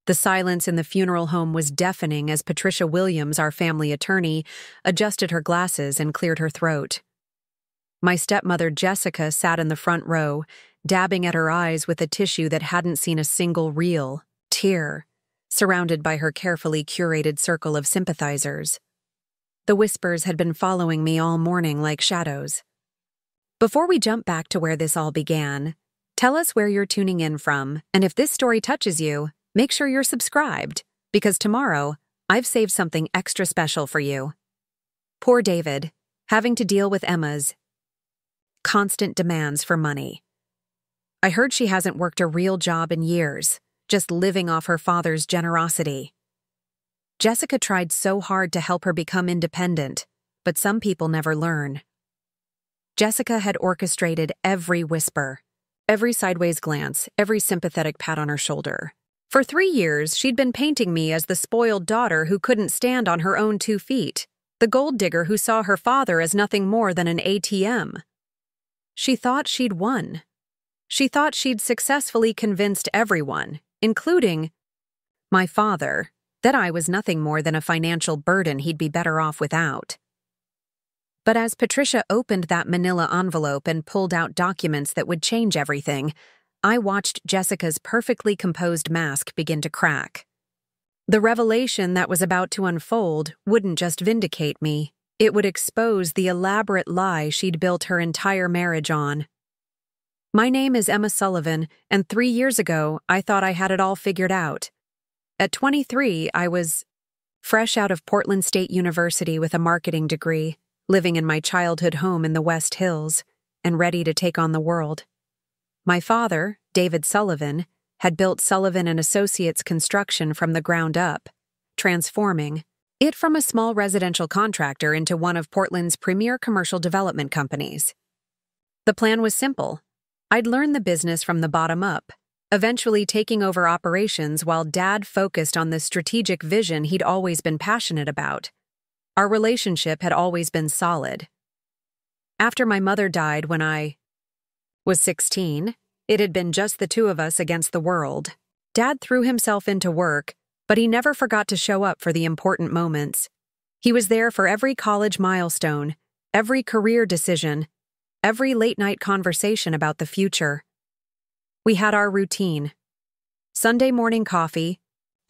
The silence in the funeral home was deafening as Patricia Williams, our family attorney, adjusted her glasses and cleared her throat. My stepmother Jessica sat in the front row, dabbing at her eyes with a tissue that hadn't seen a single real tear, surrounded by her carefully curated circle of sympathizers. The whispers had been following me all morning like shadows. Before we jump back to where this all began, tell us where you're tuning in from, and if this story touches you, make sure you're subscribed, because tomorrow, I've saved something extra special for you. Poor David, having to deal with Emma's constant demands for money. I heard she hasn't worked a real job in years, just living off her father's generosity. Jessica tried so hard to help her become independent, but some people never learn. Jessica had orchestrated every whisper, every sideways glance, every sympathetic pat on her shoulder. For 3 years, she'd been painting me as the spoiled daughter who couldn't stand on her own 2 feet, the gold-digger who saw her father as nothing more than an ATM. She thought she'd won. She thought she'd successfully convinced everyone, including my father, that I was nothing more than a financial burden he'd be better off without. But as Patricia opened that manila envelope and pulled out documents that would change everything, I watched Jessica's perfectly composed mask begin to crack. The revelation that was about to unfold wouldn't just vindicate me, it would expose the elaborate lie she'd built her entire marriage on. My name is Emma Sullivan, and 3 years ago, I thought I had it all figured out. At 23, I was fresh out of Portland State University with a marketing degree, living in my childhood home in the West Hills, and ready to take on the world. My father, David Sullivan, had built Sullivan Associates Construction from the ground up, transforming it from a small residential contractor into one of Portland's premier commercial development companies. The plan was simple. I'd learn the business from the bottom up, eventually taking over operations while Dad focused on the strategic vision he'd always been passionate about. Our relationship had always been solid. After my mother died when I was 16, it had been just the 2 of us against the world. Dad threw himself into work, but he never forgot to show up for the important moments. He was there for every college milestone, every career decision, every late-night conversation about the future. We had our routine. Sunday morning coffee,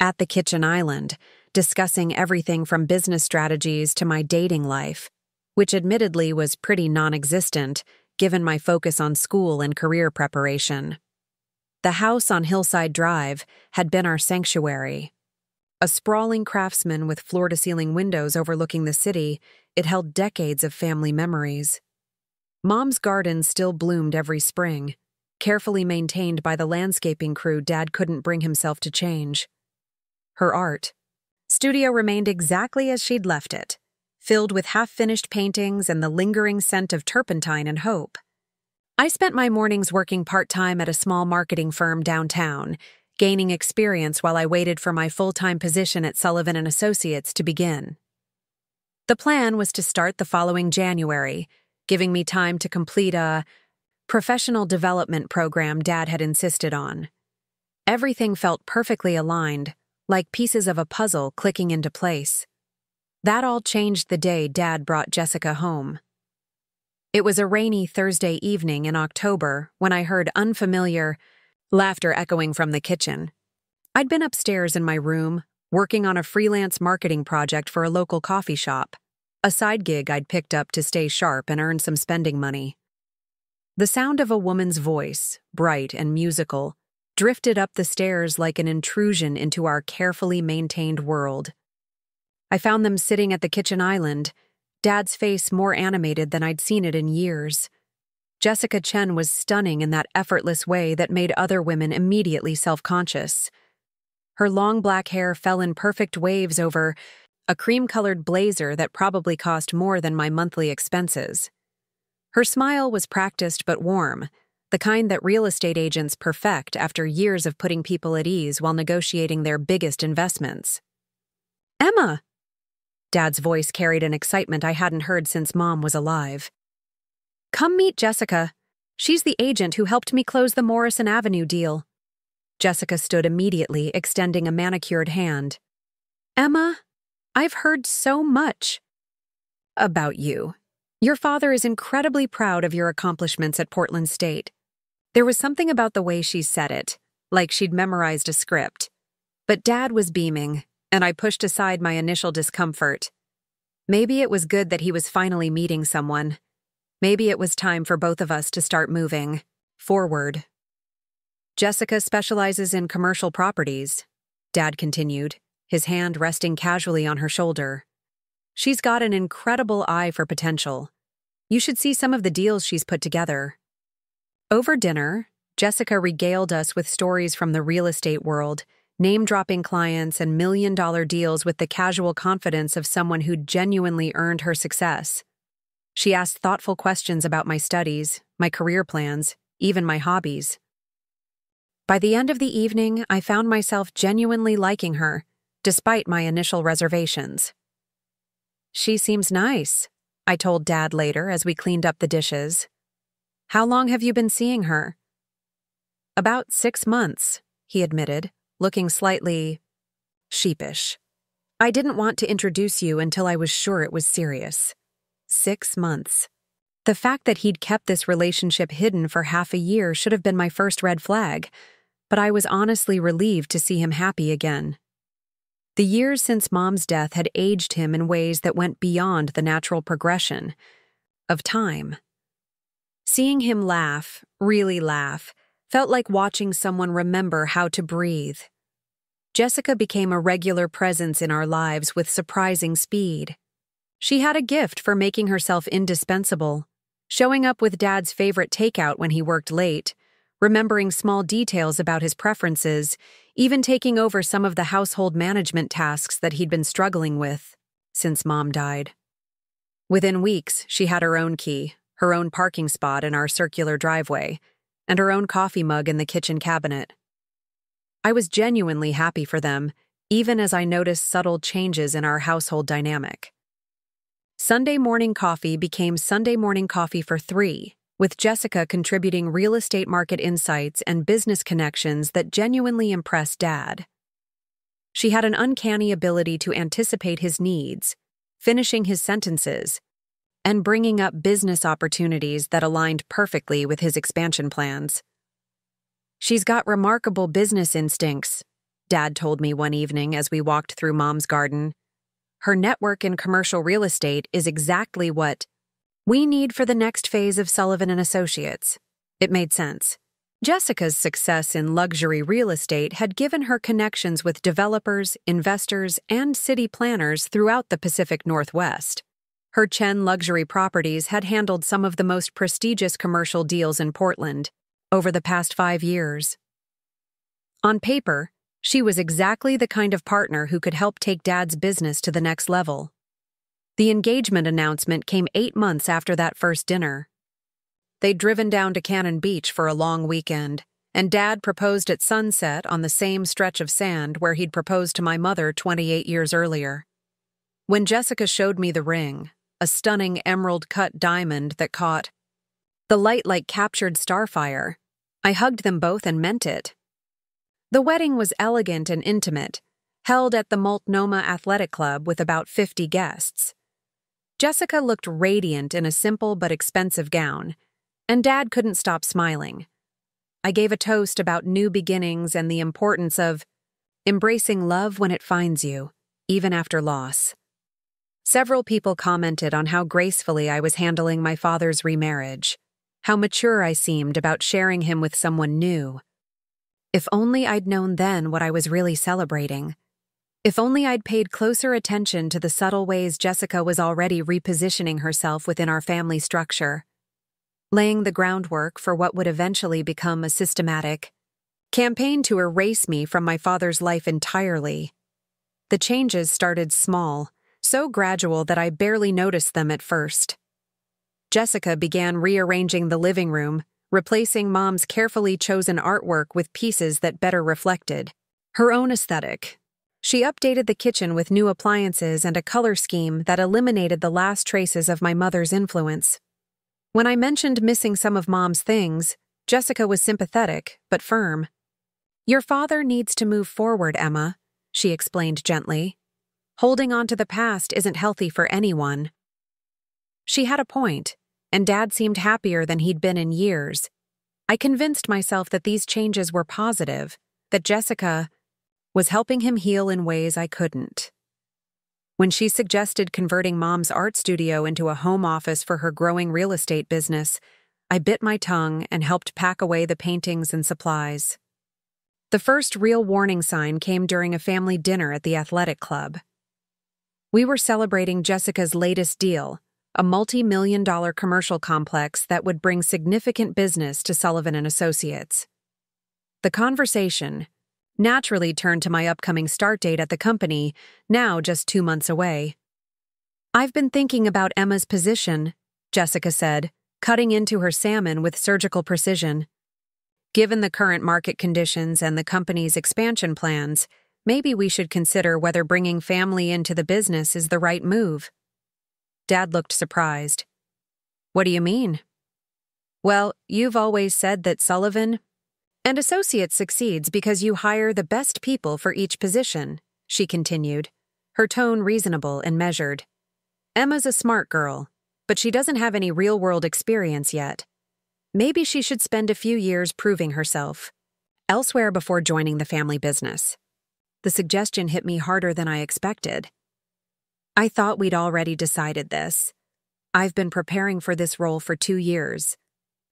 at the kitchen island, discussing everything from business strategies to my dating life, which admittedly was pretty non-existent, given my focus on school and career preparation. The house on Hillside Drive had been our sanctuary. A sprawling craftsman with floor-to-ceiling windows overlooking the city, it held decades of family memories. Mom's garden still bloomed every spring, carefully maintained by the landscaping crew Dad couldn't bring himself to change. Her art studio remained exactly as she'd left it, filled with half-finished paintings and the lingering scent of turpentine and hope. I spent my mornings working part-time at a small marketing firm downtown, gaining experience while I waited for my full-time position at Sullivan Associates to begin. The plan was to start the following January, giving me time to complete a professional development program Dad had insisted on. Everything felt perfectly aligned, like pieces of a puzzle clicking into place. That all changed the day Dad brought Jessica home. It was a rainy Thursday evening in October when I heard unfamiliar laughter echoing from the kitchen. I'd been upstairs in my room, working on a freelance marketing project for a local coffee shop, a side gig I'd picked up to stay sharp and earn some spending money. The sound of a woman's voice, bright and musical, drifted up the stairs like an intrusion into our carefully maintained world. I found them sitting at the kitchen island, Dad's face more animated than I'd seen it in years. Jessica Chen was stunning in that effortless way that made other women immediately self-conscious. Her long black hair fell in perfect waves over a cream-colored blazer that probably cost more than my monthly expenses. Her smile was practiced but warm, the kind that real estate agents perfect after years of putting people at ease while negotiating their biggest investments. "Emma!" Dad's voice carried an excitement I hadn't heard since Mom was alive. "Come meet Jessica. She's the agent who helped me close the Morrison Avenue deal." Jessica stood immediately, extending a manicured hand. Emma, I've heard so much about you. Your father is incredibly proud of your accomplishments at Portland State. There was something about the way she said it, like she'd memorized a script. But Dad was beaming, and I pushed aside my initial discomfort. Maybe it was good that he was finally meeting someone. Maybe it was time for both of us to start moving forward. Jessica specializes in commercial properties, Dad continued, his hand resting casually on her shoulder. She's got an incredible eye for potential. You should see some of the deals she's put together. Over dinner, Jessica regaled us with stories from the real estate world, name-dropping clients and million-dollar deals with the casual confidence of someone who'd genuinely earned her success. She asked thoughtful questions about my studies, my career plans, even my hobbies. By the end of the evening, I found myself genuinely liking her, despite my initial reservations. She seems nice, I told Dad later as we cleaned up the dishes. How long have you been seeing her? About 6 months, he admitted, looking slightly sheepish. I didn't want to introduce you until I was sure it was serious. 6 months. The fact that he'd kept this relationship hidden for half a year should have been my first red flag, but I was honestly relieved to see him happy again. The years since Mom's death had aged him in ways that went beyond the natural progression of time. Seeing him laugh, really laugh, felt like watching someone remember how to breathe. Jessica became a regular presence in our lives with surprising speed. She had a gift for making herself indispensable, showing up with Dad's favorite takeout when he worked late, remembering small details about his preferences, even taking over some of the household management tasks that he'd been struggling with since Mom died. Within weeks, she had her own key, her own parking spot in our circular driveway, and her own coffee mug in the kitchen cabinet. I was genuinely happy for them, even as I noticed subtle changes in our household dynamic. Sunday morning coffee became Sunday morning coffee for 3, with Jessica contributing real estate market insights and business connections that genuinely impressed Dad. She had an uncanny ability to anticipate his needs, finishing his sentences, and bringing up business opportunities that aligned perfectly with his expansion plans. She's got remarkable business instincts, Dad told me one evening as we walked through Mom's garden. Her network in commercial real estate is exactly what we need for the next phase of Sullivan Associates. It made sense. Jessica's success in luxury real estate had given her connections with developers, investors, and city planners throughout the Pacific Northwest. Her Chen luxury properties had handled some of the most prestigious commercial deals in Portland over the past 5 years. On paper, she was exactly the kind of partner who could help take Dad's business to the next level. The engagement announcement came 8 months after that first dinner. They'd driven down to Cannon Beach for a long weekend, and Dad proposed at sunset on the same stretch of sand where he'd proposed to my mother 28 years earlier. When Jessica showed me the ring, a stunning emerald-cut diamond that caught the light like captured starfire, I hugged them both and meant it. The wedding was elegant and intimate, held at the Multnomah Athletic Club with about 50 guests. Jessica looked radiant in a simple but expensive gown, and Dad couldn't stop smiling. I gave a toast about new beginnings and the importance of embracing love when it finds you, even after loss. Several people commented on how gracefully I was handling my father's remarriage, how mature I seemed about sharing him with someone new. If only I'd known then what I was really celebrating. If only I'd paid closer attention to the subtle ways Jessica was already repositioning herself within our family structure, laying the groundwork for what would eventually become a systematic campaign to erase me from my father's life entirely. The changes started small, so gradual that I barely noticed them at first. Jessica began rearranging the living room, replacing Mom's carefully chosen artwork with pieces that better reflected her own aesthetic. She updated the kitchen with new appliances and a color scheme that eliminated the last traces of my mother's influence. When I mentioned missing some of Mom's things, Jessica was sympathetic but firm. Your father needs to move forward, Emma, she explained gently. Holding on to the past isn't healthy for anyone. She had a point, and Dad seemed happier than he'd been in years. I convinced myself that these changes were positive, that Jessica was helping him heal in ways I couldn't. When she suggested converting Mom's art studio into a home office for her growing real estate business, I bit my tongue and helped pack away the paintings and supplies. The first real warning sign came during a family dinner at the athletic club. We were celebrating Jessica's latest deal, a multi-million-dollar commercial complex that would bring significant business to Sullivan Associates. The conversation naturally turned to my upcoming start date at the company, now just 2 months away. I've been thinking about Emma's position, Jessica said, cutting into her salmon with surgical precision. Given the current market conditions and the company's expansion plans, maybe we should consider whether bringing family into the business is the right move. Dad looked surprised. What do you mean? Well, you've always said that Sullivan Associates succeeds because you hire the best people for each position, she continued, her tone reasonable and measured. Emma's a smart girl, but she doesn't have any real-world experience yet. Maybe she should spend a few years proving herself elsewhere before joining the family business. The suggestion hit me harder than I expected. I thought we'd already decided this. I've been preparing for this role for 2 years.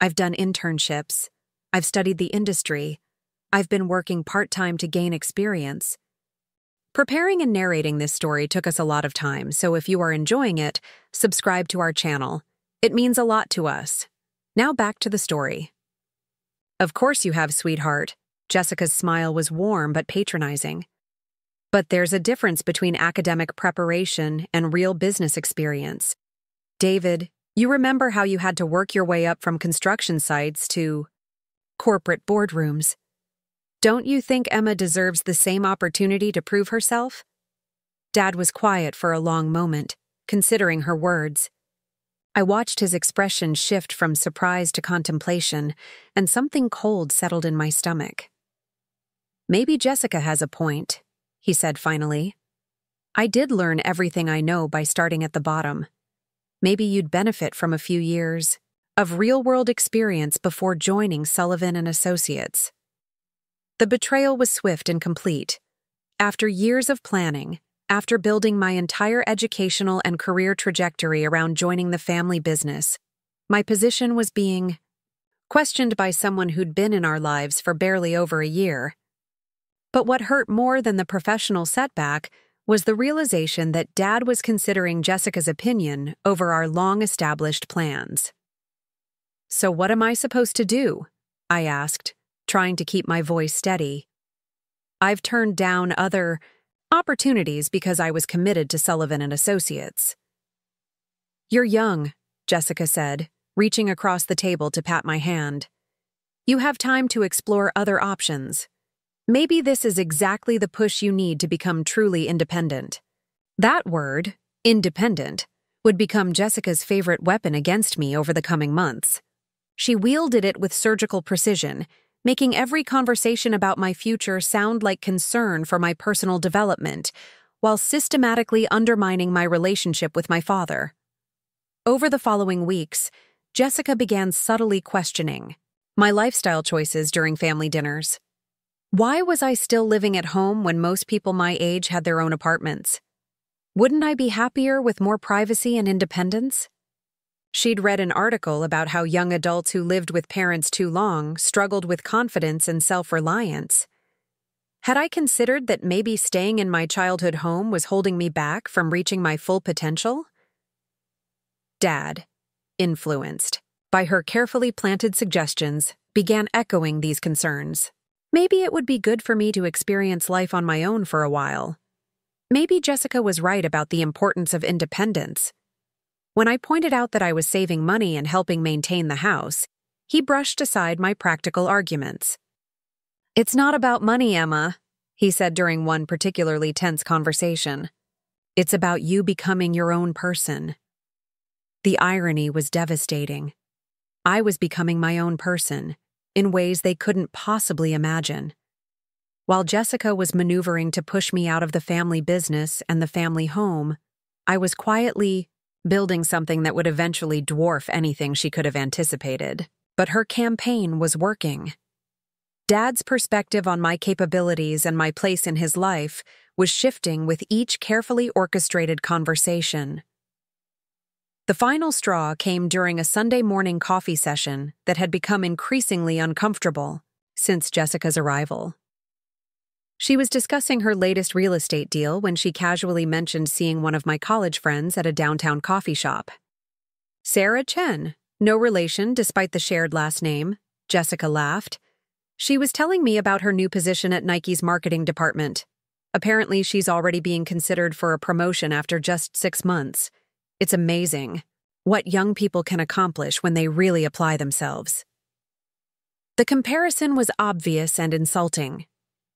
I've done internships. I've studied the industry. I've been working part-time to gain experience. Preparing and narrating this story took us a lot of time, so if you are enjoying it, subscribe to our channel. It means a lot to us. Now back to the story. Of course you have, sweetheart. Jessica's smile was warm but patronizing. But there's a difference between academic preparation and real business experience. David, you remember how you had to work your way up from construction sites to corporate boardrooms. Don't you think Emma deserves the same opportunity to prove herself? Dad was quiet for a long moment, considering her words. I watched his expression shift from surprise to contemplation, and something cold settled in my stomach. Maybe Jessica has a point, he said finally. I did learn everything I know by starting at the bottom. Maybe you'd benefit from a few years of real-world experience before joining Sullivan and Associates. The betrayal was swift and complete. After years of planning, after building my entire educational and career trajectory around joining the family business, my position was being questioned by someone who'd been in our lives for barely over a year. But what hurt more than the professional setback was the realization that Dad was considering Jessica's opinion over our long-established plans. So what am I supposed to do? I asked, trying to keep my voice steady. I've turned down other opportunities because I was committed to Sullivan and Associates. You're young, Jessica said, reaching across the table to pat my hand. You have time to explore other options. Maybe this is exactly the push you need to become truly independent. That word, independent, would become Jessica's favorite weapon against me over the coming months. She wielded it with surgical precision, making every conversation about my future sound like concern for my personal development, while systematically undermining my relationship with my father. Over the following weeks, Jessica began subtly questioning my lifestyle choices during family dinners. Why was I still living at home when most people my age had their own apartments? Wouldn't I be happier with more privacy and independence? She'd read an article about how young adults who lived with parents too long struggled with confidence and self-reliance. Had I considered that maybe staying in my childhood home was holding me back from reaching my full potential? Dad, influenced by her carefully planted suggestions, began echoing these concerns. Maybe it would be good for me to experience life on my own for a while. Maybe Jessica was right about the importance of independence. When I pointed out that I was saving money and helping maintain the house, he brushed aside my practical arguments. It's not about money, Emma, he said during one particularly tense conversation. It's about you becoming your own person. The irony was devastating. I was becoming my own person, in ways they couldn't possibly imagine. While Jessica was maneuvering to push me out of the family business and the family home, I was quietly building something that would eventually dwarf anything she could have anticipated. But her campaign was working. Dad's perspective on my capabilities and my place in his life was shifting with each carefully orchestrated conversation. The final straw came during a Sunday morning coffee session that had become increasingly uncomfortable since Jessica's arrival. She was discussing her latest real estate deal when she casually mentioned seeing one of my college friends at a downtown coffee shop. Sarah Chen, no relation despite the shared last name, Jessica laughed. She was telling me about her new position at Nike's marketing department. Apparently, she's already being considered for a promotion after just 6 months. It's amazing what young people can accomplish when they really apply themselves. The comparison was obvious and insulting.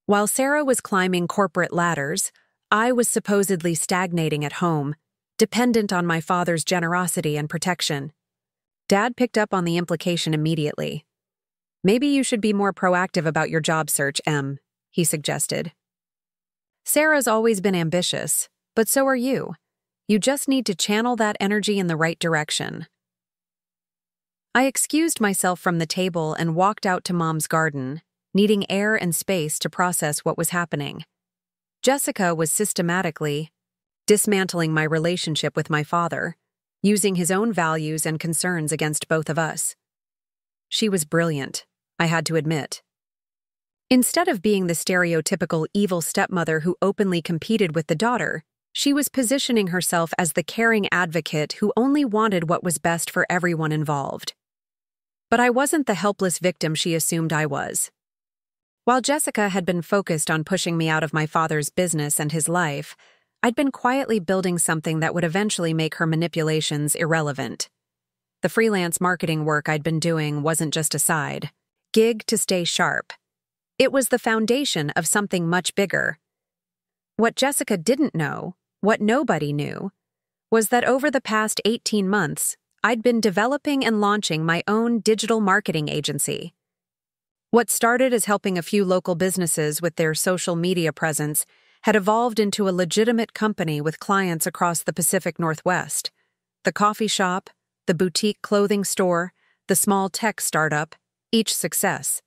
While Sarah was climbing corporate ladders, I was supposedly stagnating at home, dependent on my father's generosity and protection. Dad picked up on the implication immediately. "Maybe you should be more proactive about your job search, Em," he suggested. "Sarah's always been ambitious, but so are you. You just need to channel that energy in the right direction." I excused myself from the table and walked out to Mom's garden, needing air and space to process what was happening. Jessica was systematically dismantling my relationship with my father, using his own values and concerns against both of us. She was brilliant, I had to admit. Instead of being the stereotypical evil stepmother who openly competed with the daughter, she was positioning herself as the caring advocate who only wanted what was best for everyone involved. But I wasn't the helpless victim she assumed I was. While Jessica had been focused on pushing me out of my father's business and his life, I'd been quietly building something that would eventually make her manipulations irrelevant. The freelance marketing work I'd been doing wasn't just a side gig to stay sharp. It was the foundation of something much bigger. What Jessica didn't know, what nobody knew, was that over the past 18 months, I'd been developing and launching my own digital marketing agency. What started as helping a few local businesses with their social media presence had evolved into a legitimate company with clients across the Pacific Northwest. The coffee shop, the boutique clothing store, the small tech startup, each success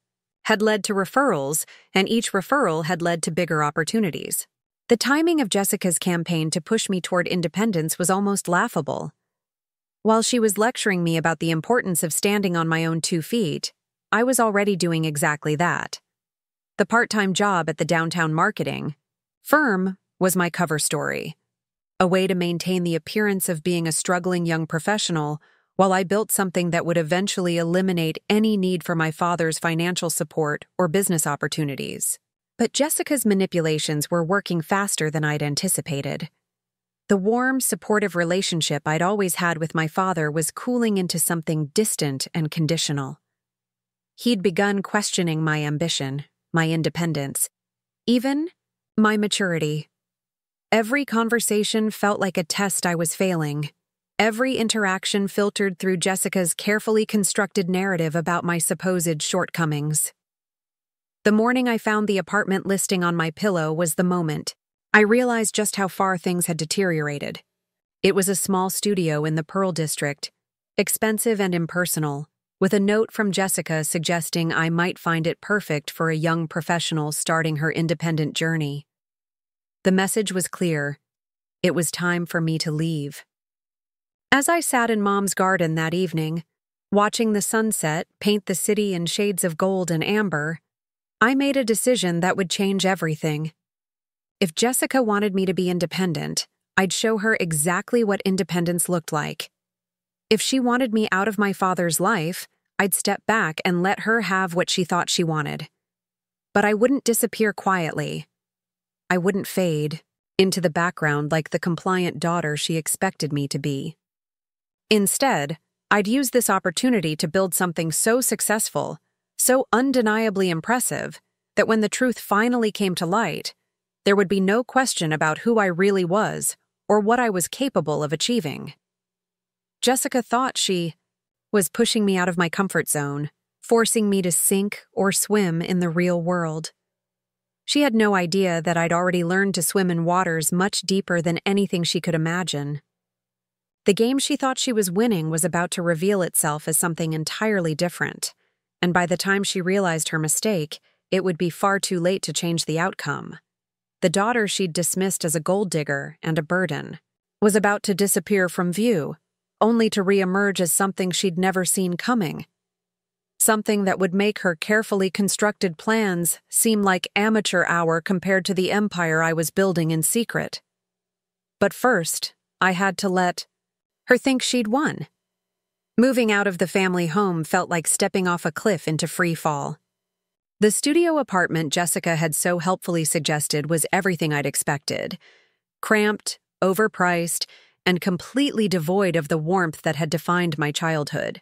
had led to referrals, and each referral had led to bigger opportunities. The timing of Jessica's campaign to push me toward independence was almost laughable. While she was lecturing me about the importance of standing on my own 2 feet, I was already doing exactly that. The part-time job at the downtown marketing firm was my cover story, a way to maintain the appearance of being a struggling young professional while I built something that would eventually eliminate any need for my father's financial support or business opportunities. But Jessica's manipulations were working faster than I'd anticipated. The warm, supportive relationship I'd always had with my father was cooling into something distant and conditional. He'd begun questioning my ambition, my independence, even my maturity. Every conversation felt like a test I was failing. Every interaction filtered through Jessica's carefully constructed narrative about my supposed shortcomings. The morning I found the apartment listing on my pillow was the moment I realized just how far things had deteriorated. It was a small studio in the Pearl District, expensive and impersonal, with a note from Jessica suggesting I might find it perfect for a young professional starting her independent journey. The message was clear. It was time for me to leave. As I sat in Mom's garden that evening, watching the sunset paint the city in shades of gold and amber, I made a decision that would change everything. If Jessica wanted me to be independent, I'd show her exactly what independence looked like. If she wanted me out of my father's life, I'd step back and let her have what she thought she wanted. But I wouldn't disappear quietly. I wouldn't fade into the background like the compliant daughter she expected me to be. Instead, I'd use this opportunity to build something so successful, so undeniably impressive, that when the truth finally came to light, there would be no question about who I really was or what I was capable of achieving. Jessica thought she was pushing me out of my comfort zone, forcing me to sink or swim in the real world. She had no idea that I'd already learned to swim in waters much deeper than anything she could imagine. The game she thought she was winning was about to reveal itself as something entirely different, and by the time she realized her mistake, it would be far too late to change the outcome. The daughter she'd dismissed as a gold-digger and a burden was about to disappear from view, only to re-emerge as something she'd never seen coming. Something that would make her carefully constructed plans seem like amateur hour compared to the empire I was building in secret. But first, I had to let her think she'd won. Moving out of the family home felt like stepping off a cliff into free fall. The studio apartment Jessica had so helpfully suggested was everything I'd expected. Cramped, overpriced, and completely devoid of the warmth that had defined my childhood.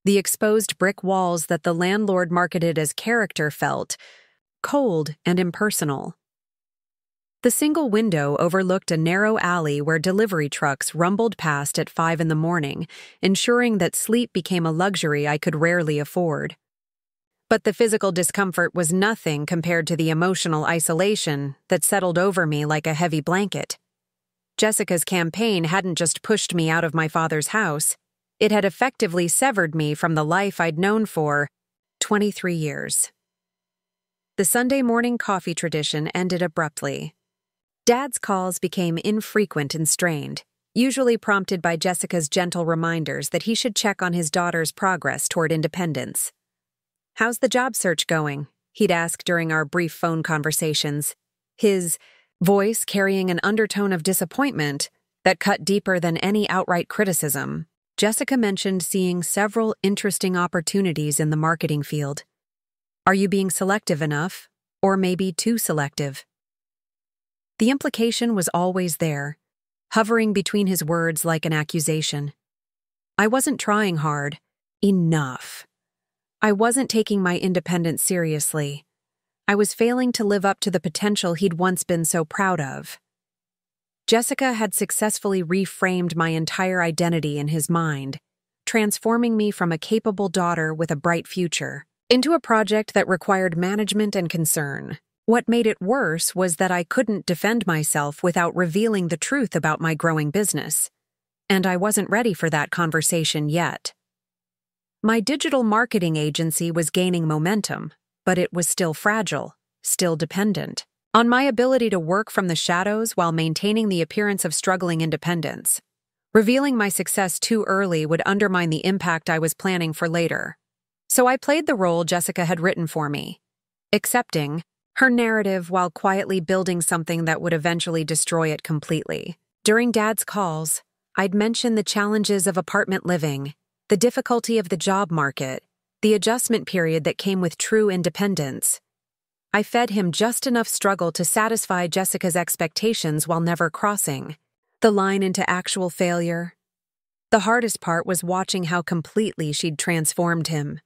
The exposed brick walls that the landlord marketed as character felt cold and impersonal. The single window overlooked a narrow alley where delivery trucks rumbled past at 5 a.m, ensuring that sleep became a luxury I could rarely afford. But the physical discomfort was nothing compared to the emotional isolation that settled over me like a heavy blanket. Jessica's campaign hadn't just pushed me out of my father's house, it had effectively severed me from the life I'd known for 23 years. The Sunday morning coffee tradition ended abruptly. Dad's calls became infrequent and strained, usually prompted by Jessica's gentle reminders that he should check on his daughter's progress toward independence. "How's the job search going?" he'd ask during our brief phone conversations, his voice carrying an undertone of disappointment that cut deeper than any outright criticism. Jessica mentioned seeing several interesting opportunities in the marketing field. "Are you being selective enough, or maybe too selective?" The implication was always there, hovering between his words like an accusation. I wasn't trying hard enough. I wasn't taking my independence seriously. I was failing to live up to the potential he'd once been so proud of. Jessica had successfully reframed my entire identity in his mind, transforming me from a capable daughter with a bright future into a project that required management and concern. What made it worse was that I couldn't defend myself without revealing the truth about my growing business, and I wasn't ready for that conversation yet. My digital marketing agency was gaining momentum, but it was still fragile, still dependent on my ability to work from the shadows while maintaining the appearance of struggling independence. Revealing my success too early would undermine the impact I was planning for later. So I played the role Jessica had written for me, accepting her narrative while quietly building something that would eventually destroy it completely. During Dad's calls, I'd mention the challenges of apartment living, the difficulty of the job market, the adjustment period that came with true independence. I fed him just enough struggle to satisfy Jessica's expectations while never crossing the line into actual failure. The hardest part was watching how completely she'd transformed him.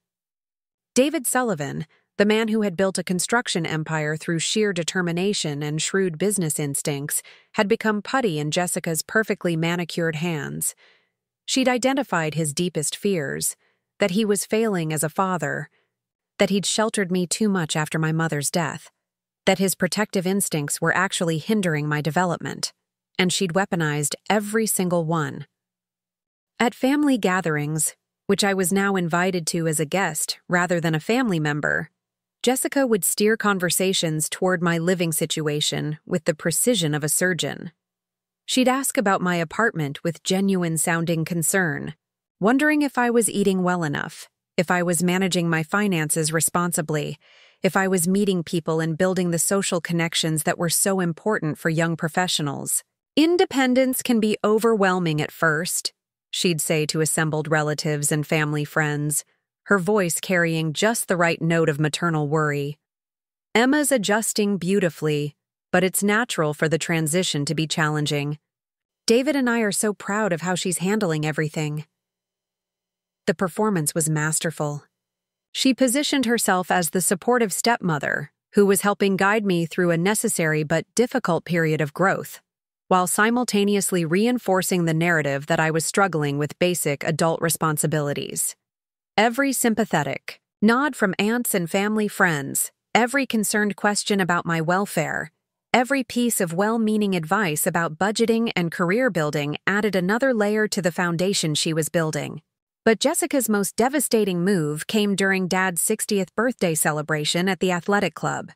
David Sullivan, the man who had built a construction empire through sheer determination and shrewd business instincts, had become putty in Jessica's perfectly manicured hands. She'd identified his deepest fears, that he was failing as a father, that he'd sheltered me too much after my mother's death, that his protective instincts were actually hindering my development, and she'd weaponized every single one. At family gatherings, which I was now invited to as a guest rather than a family member, Jessica would steer conversations toward my living situation with the precision of a surgeon. She'd ask about my apartment with genuine-sounding concern, wondering if I was eating well enough, if I was managing my finances responsibly, if I was meeting people and building the social connections that were so important for young professionals. "Independence can be overwhelming at first," she'd say to assembled relatives and family friends, her voice carrying just the right note of maternal worry. "Emma's adjusting beautifully, but it's natural for the transition to be challenging. David and I are so proud of how she's handling everything." The performance was masterful. She positioned herself as the supportive stepmother who was helping guide me through a necessary but difficult period of growth, while simultaneously reinforcing the narrative that I was struggling with basic adult responsibilities. Every sympathetic nod from aunts and family friends Every concerned question about my welfare, every piece of well-meaning advice about budgeting and career building added another layer to the foundation she was building. But Jessica's most devastating move came during Dad's 60th birthday celebration at the athletic club.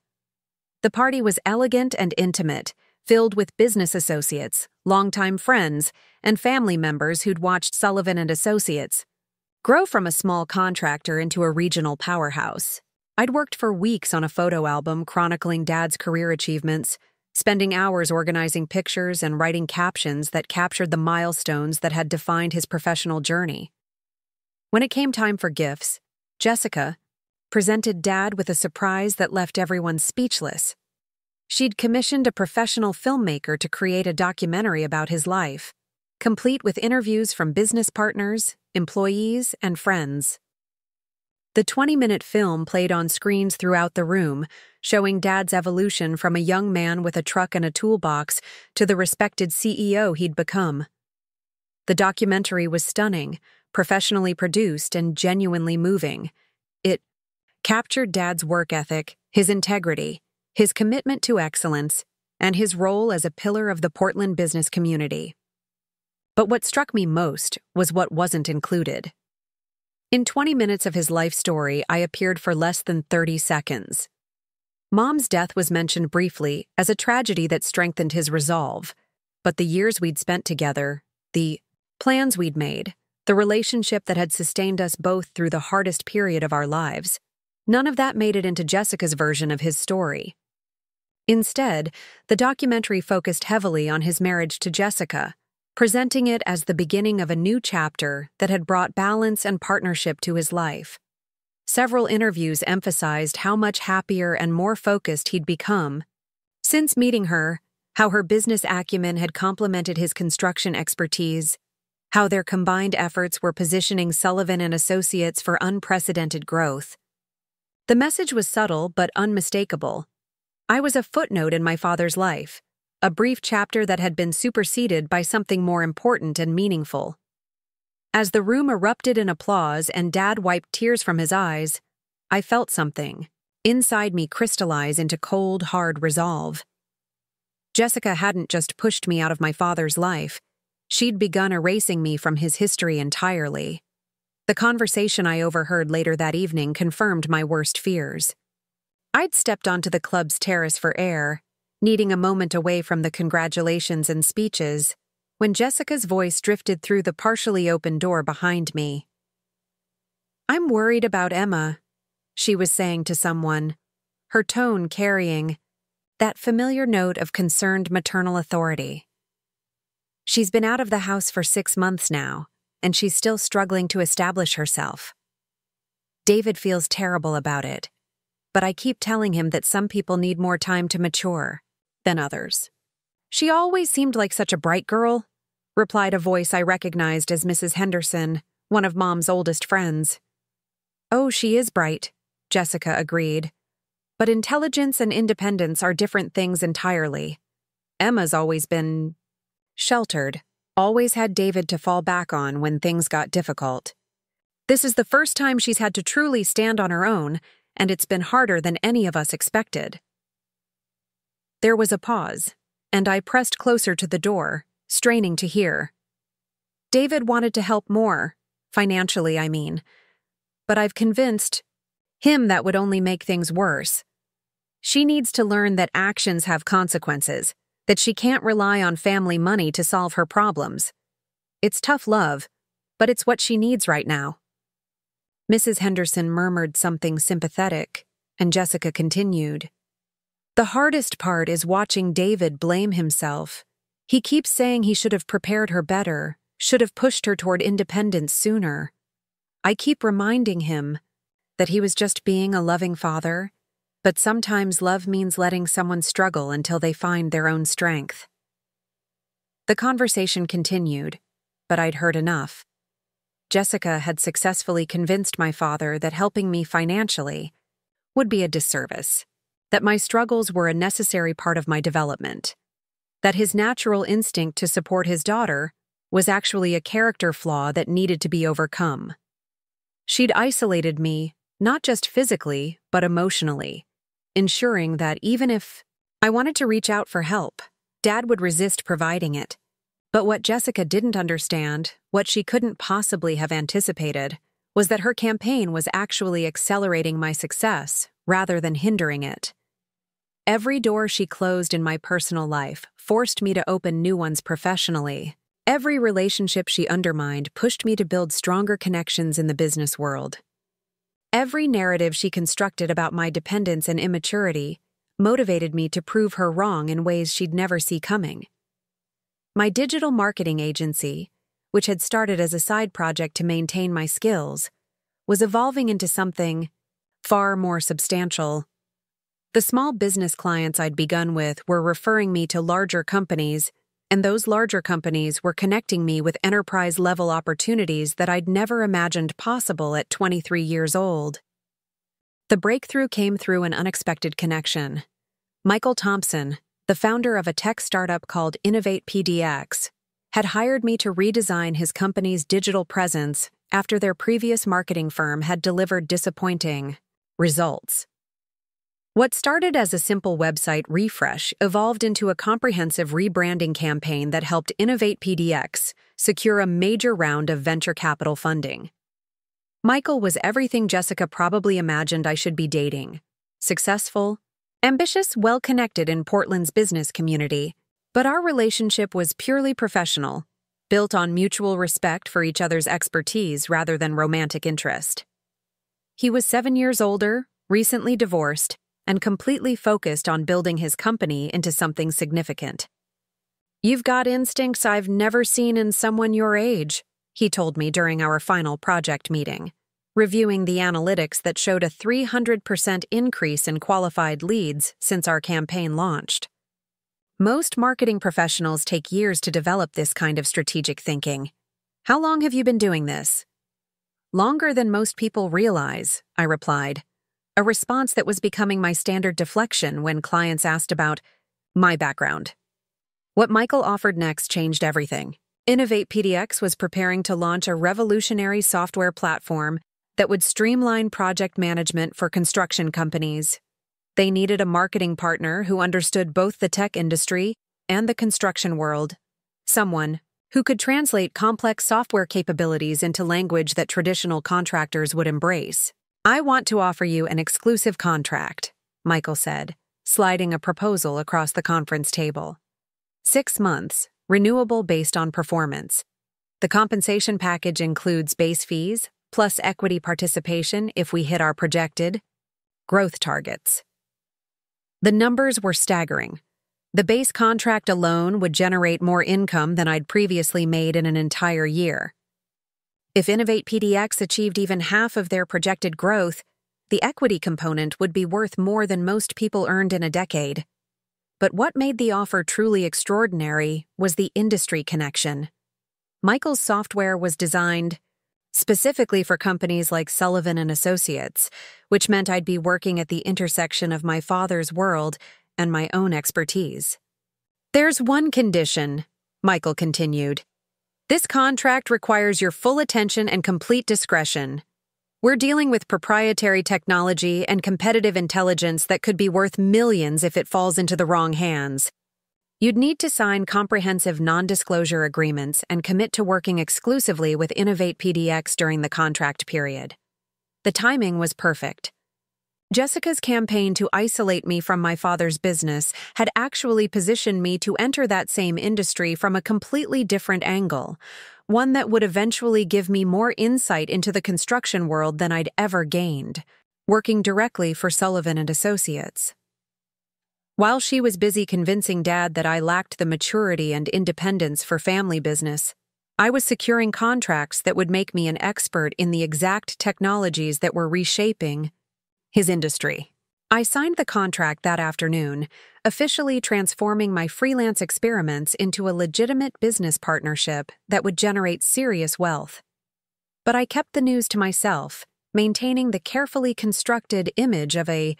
The party was elegant and intimate, filled with business associates, longtime friends, and family members who'd watched Sullivan Associates grow from a small contractor into a regional powerhouse. I'd worked for weeks on a photo album chronicling Dad's career achievements, spending hours organizing pictures and writing captions that captured the milestones that had defined his professional journey. When it came time for gifts, Jessica presented Dad with a surprise that left everyone speechless. She'd commissioned a professional filmmaker to create a documentary about his life, complete with interviews from business partners, employees, and friends. The 20-minute film played on screens throughout the room, showing Dad's evolution from a young man with a truck and a toolbox to the respected CEO he'd become. The documentary was stunning, professionally produced, and genuinely moving. It captured Dad's work ethic, his integrity, his commitment to excellence, and his role as a pillar of the Portland business community. But what struck me most was what wasn't included. In 20 minutes of his life story, I appeared for less than 30 seconds. Mom's death was mentioned briefly as a tragedy that strengthened his resolve, but the years we'd spent together, the plans we'd made, the relationship that had sustained us both through the hardest period of our lives, none of that made it into Jessica's version of his story. Instead, the documentary focused heavily on his marriage to Jessica, presenting it as the beginning of a new chapter that had brought balance and partnership to his life. Several interviews emphasized how much happier and more focused he'd become since meeting her, how her business acumen had complemented his construction expertise, how their combined efforts were positioning Sullivan and Associates for unprecedented growth. The message was subtle but unmistakable. I was a footnote in my father's life, a brief chapter that had been superseded by something more important and meaningful. As the room erupted in applause and Dad wiped tears from his eyes, I felt something inside me crystallize into cold, hard resolve. Jessica hadn't just pushed me out of my father's life. She'd begun erasing me from his history entirely. The conversation I overheard later that evening confirmed my worst fears. I'd stepped onto the club's terrace for air, needing a moment away from the congratulations and speeches, when Jessica's voice drifted through the partially open door behind me. "I'm worried about Emma," she was saying to someone, her tone carrying that familiar note of concerned maternal authority. "She's been out of the house for 6 months now, and she's still struggling to establish herself. David feels terrible about it, but I keep telling him that some people need more time to mature than others." "She always seemed like such a bright girl," replied a voice I recognized as Mrs. Henderson, one of Mom's oldest friends. "Oh, she is bright," Jessica agreed. "But intelligence and independence are different things entirely. Emma's always been sheltered, always had David to fall back on when things got difficult. This is the first time she's had to truly stand on her own, and it's been harder than any of us expected." There was a pause, and I pressed closer to the door, straining to hear. "David wanted to help more, financially, I mean. But I've convinced him that would only make things worse. She needs to learn that actions have consequences, that she can't rely on family money to solve her problems. It's tough love, but it's what she needs right now." Mrs. Henderson murmured something sympathetic, and Jessica continued. "The hardest part is watching David blame himself. He keeps saying he should have prepared her better, should have pushed her toward independence sooner. I keep reminding him that he was just being a loving father, but sometimes love means letting someone struggle until they find their own strength." The conversation continued, but I'd heard enough. Jessica had successfully convinced my father that helping me financially would be a disservice, that my struggles were a necessary part of my development, that his natural instinct to support his daughter was actually a character flaw that needed to be overcome. She'd isolated me, not just physically, but emotionally, ensuring that even if I wanted to reach out for help, Dad would resist providing it. But what Jessica didn't understand, what she couldn't possibly have anticipated, was that her campaign was actually accelerating my success rather than hindering it. Every door she closed in my personal life forced me to open new ones professionally. Every relationship she undermined pushed me to build stronger connections in the business world. Every narrative she constructed about my dependence and immaturity motivated me to prove her wrong in ways she'd never see coming. My digital marketing agency, which had started as a side project to maintain my skills, was evolving into something far more substantial. The small business clients I'd begun with were referring me to larger companies, and those larger companies were connecting me with enterprise-level opportunities that I'd never imagined possible at 23 years old. The breakthrough came through an unexpected connection. Michael Thompson, the founder of a tech startup called Innovate PDX, had hired me to redesign his company's digital presence after their previous marketing firm had delivered disappointing results. What started as a simple website refresh evolved into a comprehensive rebranding campaign that helped Innovate PDX secure a major round of venture capital funding. Michael was everything Jessica probably imagined I should be dating: successful, ambitious, well-connected in Portland's business community. But our relationship was purely professional, built on mutual respect for each other's expertise rather than romantic interest. He was 7 years older, recently divorced, and completely focused on building his company into something significant. "You've got instincts I've never seen in someone your age," he told me during our final project meeting, reviewing the analytics that showed a 300% increase in qualified leads since our campaign launched. Most marketing professionals take years to develop this kind of strategic thinking. "How long have you been doing this?" "Longer than most people realize," I replied, a response that was becoming my standard deflection when clients asked about my background. What Michael offered next changed everything. Innovate PDX was preparing to launch a revolutionary software platform that would streamline project management for construction companies. They needed a marketing partner who understood both the tech industry and the construction world, someone who could translate complex software capabilities into language that traditional contractors would embrace. "I want to offer you an exclusive contract," Michael said, sliding a proposal across the conference table. 6 months, renewable based on performance. The compensation package includes base fees, plus equity participation if we hit our projected growth targets. The numbers were staggering. The base contract alone would generate more income than I'd previously made in an entire year. If Innovate PDX achieved even half of their projected growth, the equity component would be worth more than most people earned in a decade. But what made the offer truly extraordinary was the industry connection. Michael's software was designed specifically for companies like Sullivan Associates, which meant I'd be working at the intersection of my father's world and my own expertise. "There's one condition," Michael continued. "This contract requires your full attention and complete discretion. We're dealing with proprietary technology and competitive intelligence that could be worth millions if it falls into the wrong hands. You'd need to sign comprehensive non-disclosure agreements and commit to working exclusively with Innovate PDX during the contract period." The timing was perfect. Jessica's campaign to isolate me from my father's business had actually positioned me to enter that same industry from a completely different angle, one that would eventually give me more insight into the construction world than I'd ever gained, working directly for Sullivan and Associates. While she was busy convincing Dad that I lacked the maturity and independence for family business, I was securing contracts that would make me an expert in the exact technologies that were reshaping his industry. I signed the contract that afternoon, officially transforming my freelance experiments into a legitimate business partnership that would generate serious wealth. But I kept the news to myself, maintaining the carefully constructed image of a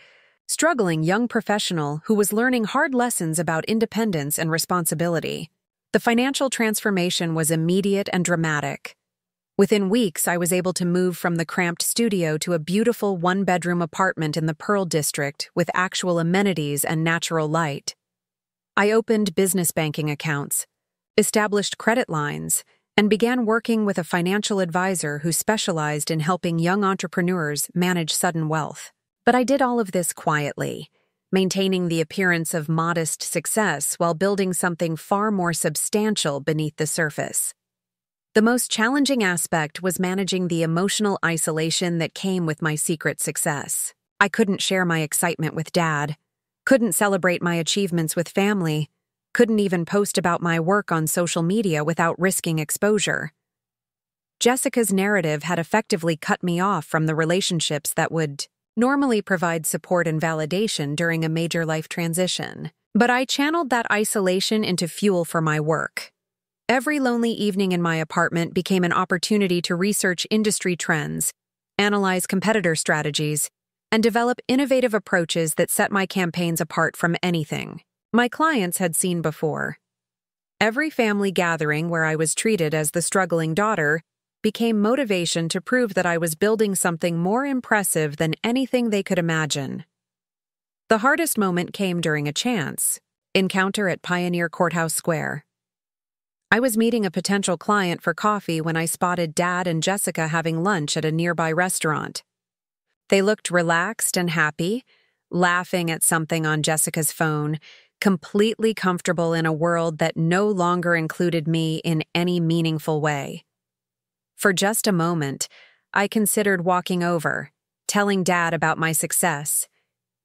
struggling young professional who was learning hard lessons about independence and responsibility. The financial transformation was immediate and dramatic. Within weeks, I was able to move from the cramped studio to a beautiful one-bedroom apartment in the Pearl District with actual amenities and natural light. I opened business banking accounts, established credit lines, and began working with a financial advisor who specialized in helping young entrepreneurs manage sudden wealth. But I did all of this quietly, maintaining the appearance of modest success while building something far more substantial beneath the surface. The most challenging aspect was managing the emotional isolation that came with my secret success. I couldn't share my excitement with Dad, couldn't celebrate my achievements with family, couldn't even post about my work on social media without risking exposure. Jessica's narrative had effectively cut me off from the relationships that would normally provide support and validation during a major life transition. But I channeled that isolation into fuel for my work. Every lonely evening in my apartment became an opportunity to research industry trends, analyze competitor strategies, and develop innovative approaches that set my campaigns apart from anything my clients had seen before. Every family gathering where I was treated as the struggling daughter became motivation to prove that I was building something more impressive than anything they could imagine. The hardest moment came during a chance encounter at Pioneer Courthouse Square. I was meeting a potential client for coffee when I spotted Dad and Jessica having lunch at a nearby restaurant. They looked relaxed and happy, laughing at something on Jessica's phone, completely comfortable in a world that no longer included me in any meaningful way. For just a moment, I considered walking over, telling Dad about my success,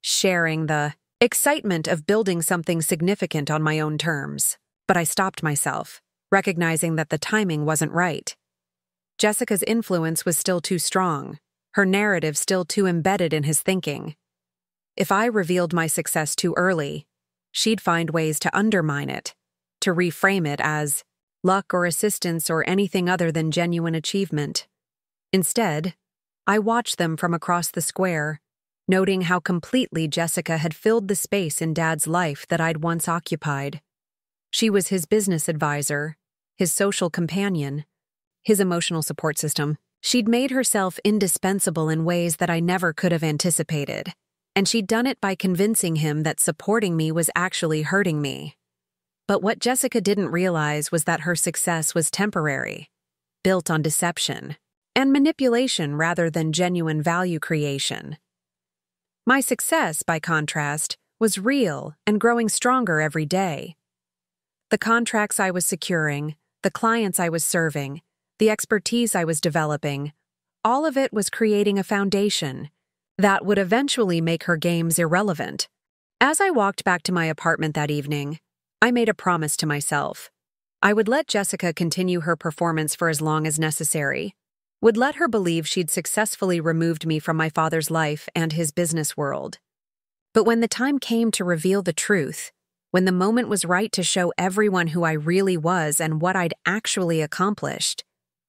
sharing the excitement of building something significant on my own terms. But I stopped myself, recognizing that the timing wasn't right. Jessica's influence was still too strong, her narrative still too embedded in his thinking. If I revealed my success too early, she'd find ways to undermine it, to reframe it as luck or assistance or anything other than genuine achievement. Instead, I watched them from across the square, noting how completely Jessica had filled the space in Dad's life that I'd once occupied. She was his business advisor, his social companion, his emotional support system. She'd made herself indispensable in ways that I never could have anticipated, and she'd done it by convincing him that supporting me was actually hurting me. But what Jessica didn't realize was that her success was temporary, built on deception and manipulation rather than genuine value creation. My success, by contrast, was real and growing stronger every day. The contracts I was securing, the clients I was serving, the expertise I was developing, all of it was creating a foundation that would eventually make her games irrelevant. As I walked back to my apartment that evening, I made a promise to myself. I would let Jessica continue her performance for as long as necessary, would let her believe she'd successfully removed me from my father's life and his business world. But when the time came to reveal the truth, when the moment was right to show everyone who I really was and what I'd actually accomplished,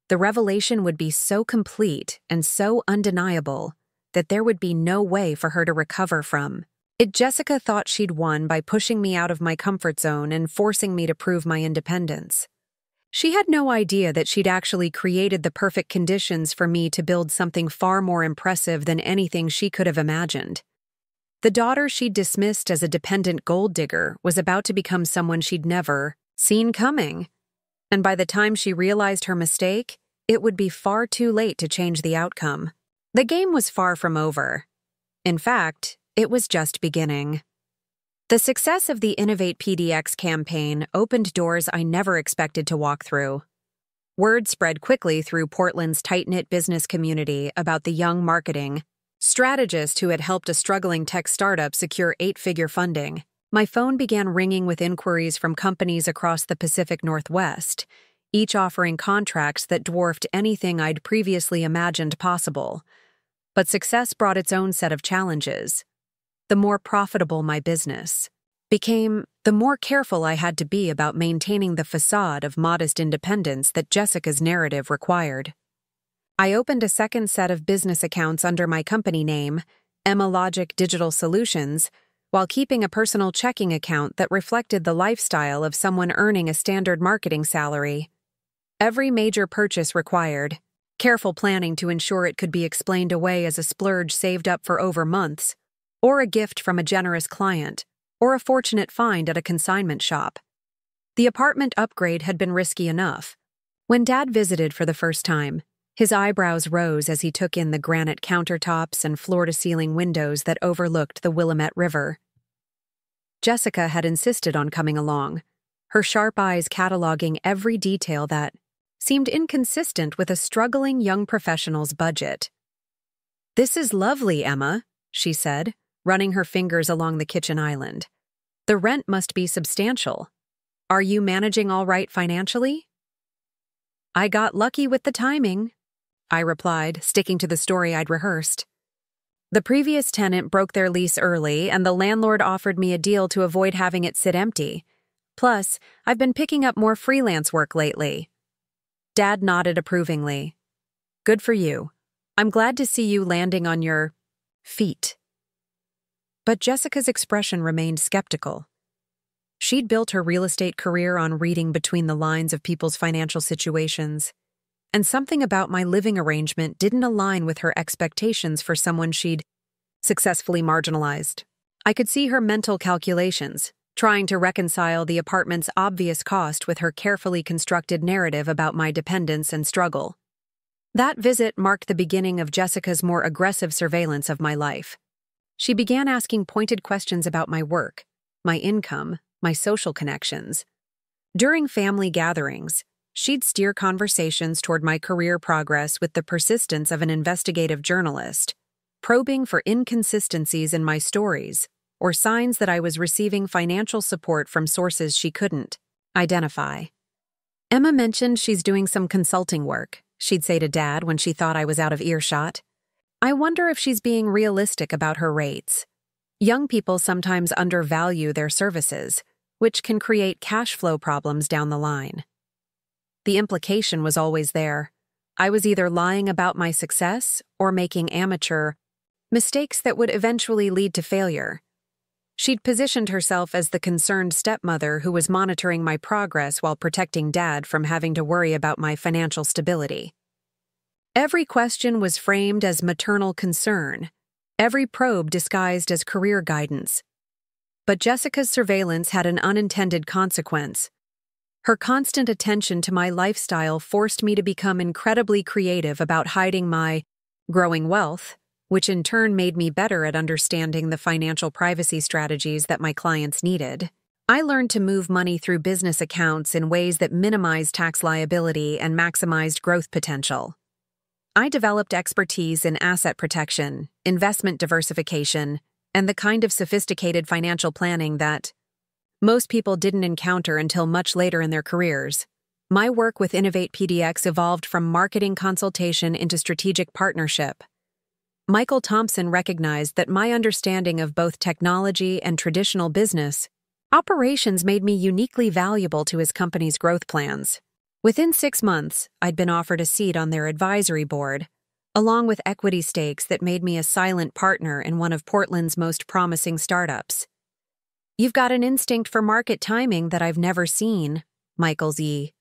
the revelation would be so complete and so undeniable that there would be no way for her to recover from it. Jessica thought she'd won by pushing me out of my comfort zone and forcing me to prove my independence. She had no idea that she'd actually created the perfect conditions for me to build something far more impressive than anything she could have imagined. The daughter she'd dismissed as a dependent gold-digger was about to become someone she'd never seen coming. And by the time she realized her mistake, it would be far too late to change the outcome. The game was far from over. In fact, it was just beginning. The success of the Innovate PDX campaign opened doors I never expected to walk through. Word spread quickly through Portland's tight-knit business community about the young marketing strategist who had helped a struggling tech startup secure 8-figure funding. My phone began ringing with inquiries from companies across the Pacific Northwest, each offering contracts that dwarfed anything I'd previously imagined possible. But success brought its own set of challenges. The more profitable my business became, the more careful I had to be about maintaining the facade of modest independence that Jessica's narrative required. I opened a second set of business accounts under my company name, Emma Digital Solutions, while keeping a personal checking account that reflected the lifestyle of someone earning a standard marketing salary. Every major purchase required careful planning to ensure it could be explained away as a splurge saved up for over months, or a gift from a generous client, or a fortunate find at a consignment shop. The apartment upgrade had been risky enough. When Dad visited for the first time, his eyebrows rose as he took in the granite countertops and floor-to-ceiling windows that overlooked the Willamette River. Jessica had insisted on coming along, her sharp eyes cataloging every detail that seemed inconsistent with a struggling young professional's budget. "This is lovely, Emma," she said, running her fingers along the kitchen island. "The rent must be substantial. Are you managing all right financially?" "I got lucky with the timing," I replied, sticking to the story I'd rehearsed. "The previous tenant broke their lease early, and the landlord offered me a deal to avoid having it sit empty. Plus, I've been picking up more freelance work lately." Dad nodded approvingly. "Good for you. I'm glad to see you landing on your feet." But Jessica's expression remained skeptical. She'd built her real estate career on reading between the lines of people's financial situations, and something about my living arrangement didn't align with her expectations for someone she'd successfully marginalized. I could see her mental calculations, trying to reconcile the apartment's obvious cost with her carefully constructed narrative about my dependence and struggle. That visit marked the beginning of Jessica's more aggressive surveillance of my life. She began asking pointed questions about my work, my income, my social connections. During family gatherings, she'd steer conversations toward my career progress with the persistence of an investigative journalist, probing for inconsistencies in my stories or signs that I was receiving financial support from sources she couldn't identify. "Emma mentioned she's doing some consulting work," she'd say to Dad when she thought I was out of earshot. "I wonder if she's being realistic about her rates. Young people sometimes undervalue their services, which can create cash flow problems down the line." The implication was always there. I was either lying about my success or making amateur mistakes that would eventually lead to failure. She'd positioned herself as the concerned stepmother who was monitoring my progress while protecting Dad from having to worry about my financial stability. Every question was framed as maternal concern, every probe disguised as career guidance. But Jessica's surveillance had an unintended consequence. Her constant attention to my lifestyle forced me to become incredibly creative about hiding my growing wealth, which in turn made me better at understanding the financial privacy strategies that my clients needed. I learned to move money through business accounts in ways that minimized tax liability and maximized growth potential. I developed expertise in asset protection, investment diversification, and the kind of sophisticated financial planning that most people didn't encounter until much later in their careers. My work with Innovate PDX evolved from marketing consultation into strategic partnership. Michael Thompson recognized that my understanding of both technology and traditional business operations made me uniquely valuable to his company's growth plans. Within 6 months, I'd been offered a seat on their advisory board, along with equity stakes that made me a silent partner in one of Portland's most promising startups. "You've got an instinct for market timing that I've never seen," Michael Z.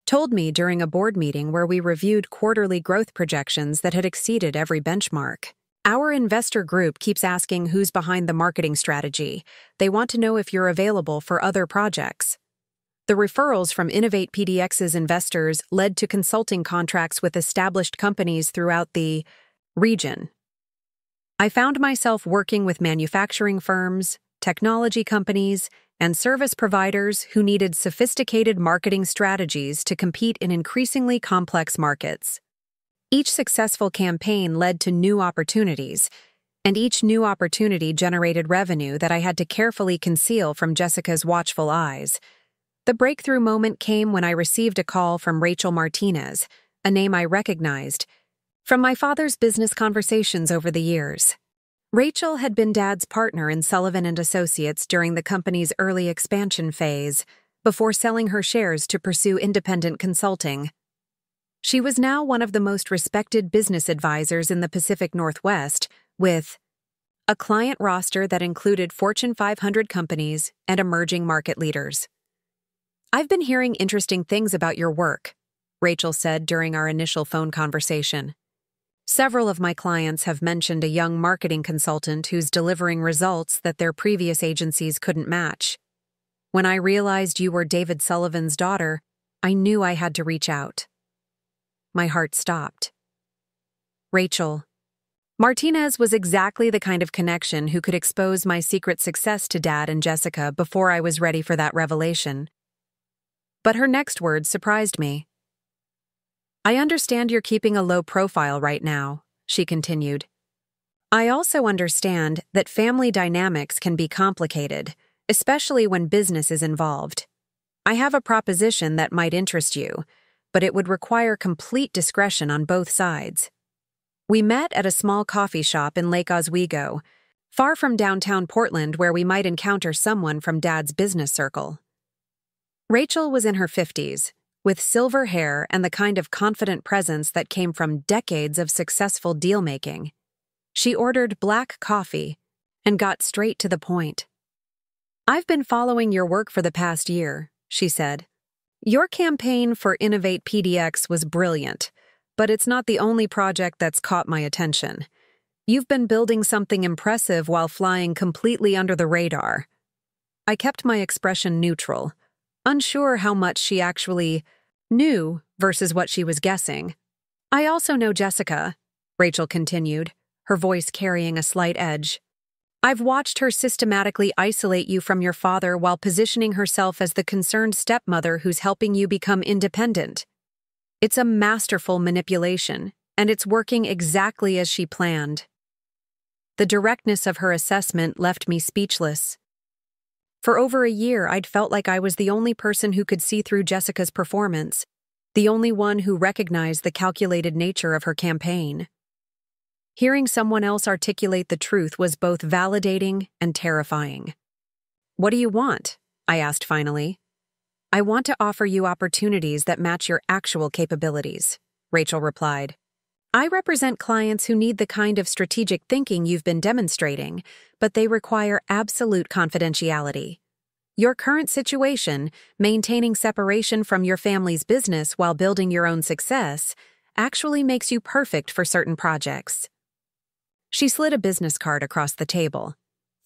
told me during a board meeting where we reviewed quarterly growth projections that had exceeded every benchmark. "Our investor group keeps asking who's behind the marketing strategy. They want to know if you're available for other projects." The referrals from Innovate PDX's investors led to consulting contracts with established companies throughout the region. I found myself working with manufacturing firms, technology companies, and service providers who needed sophisticated marketing strategies to compete in increasingly complex markets. Each successful campaign led to new opportunities, and each new opportunity generated revenue that I had to carefully conceal from Jessica's watchful eyes. The breakthrough moment came when I received a call from Rachel Martinez, a name I recognized from my father's business conversations over the years. Rachel had been Dad's partner in Sullivan Associates during the company's early expansion phase, before selling her shares to pursue independent consulting. She was now one of the most respected business advisors in the Pacific Northwest, with a client roster that included Fortune 500 companies and emerging market leaders. "I've been hearing interesting things about your work," Rachel said during our initial phone conversation. Several of my clients have mentioned a young marketing consultant who's delivering results that their previous agencies couldn't match. When I realized you were David Sullivan's daughter, I knew I had to reach out. My heart stopped. Rachel. Martinez was exactly the kind of connection who could expose my secret success to Dad and Jessica before I was ready for that revelation. But her next words surprised me. I understand you're keeping a low profile right now, she continued. I also understand that family dynamics can be complicated, especially when business is involved. I have a proposition that might interest you, but it would require complete discretion on both sides. We met at a small coffee shop in Lake Oswego, far from downtown Portland where we might encounter someone from Dad's business circle. Rachel was in her 50s, with silver hair and the kind of confident presence that came from decades of successful deal-making. She ordered black coffee and got straight to the point. I've been following your work for the past year, she said. Your campaign for Innovate PDX was brilliant, but it's not the only project that's caught my attention. You've been building something impressive while flying completely under the radar. I kept my expression neutral, unsure how much she actually knew versus what she was guessing. I also know Jessica, Rachel continued, her voice carrying a slight edge. I've watched her systematically isolate you from your father while positioning herself as the concerned stepmother who's helping you become independent. It's a masterful manipulation, and it's working exactly as she planned. The directness of her assessment left me speechless. For over a year, I'd felt like I was the only person who could see through Jessica's performance, the only one who recognized the calculated nature of her campaign. Hearing someone else articulate the truth was both validating and terrifying. What do you want? I asked finally. I want to offer you opportunities that match your actual capabilities, Rachel replied. I represent clients who need the kind of strategic thinking you've been demonstrating, but they require absolute confidentiality. Your current situation, maintaining separation from your family's business while building your own success, actually makes you perfect for certain projects. She slid a business card across the table.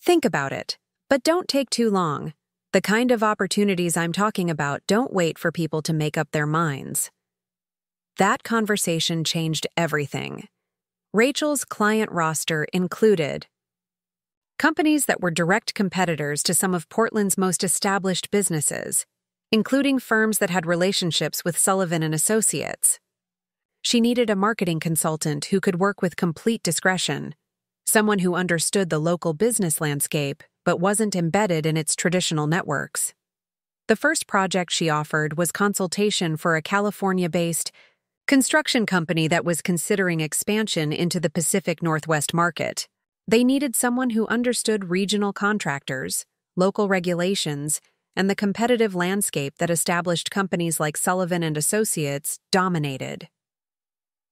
Think about it, but don't take too long. The kind of opportunities I'm talking about don't wait for people to make up their minds. That conversation changed everything. Rachel's client roster included companies that were direct competitors to some of Portland's most established businesses, including firms that had relationships with Sullivan Associates. She needed a marketing consultant who could work with complete discretion, someone who understood the local business landscape but wasn't embedded in its traditional networks. The first project she offered was consultation for a California-based construction company that was considering expansion into the Pacific Northwest market. They needed someone who understood regional contractors, local regulations, and the competitive landscape that established companies like Sullivan and Associates dominated.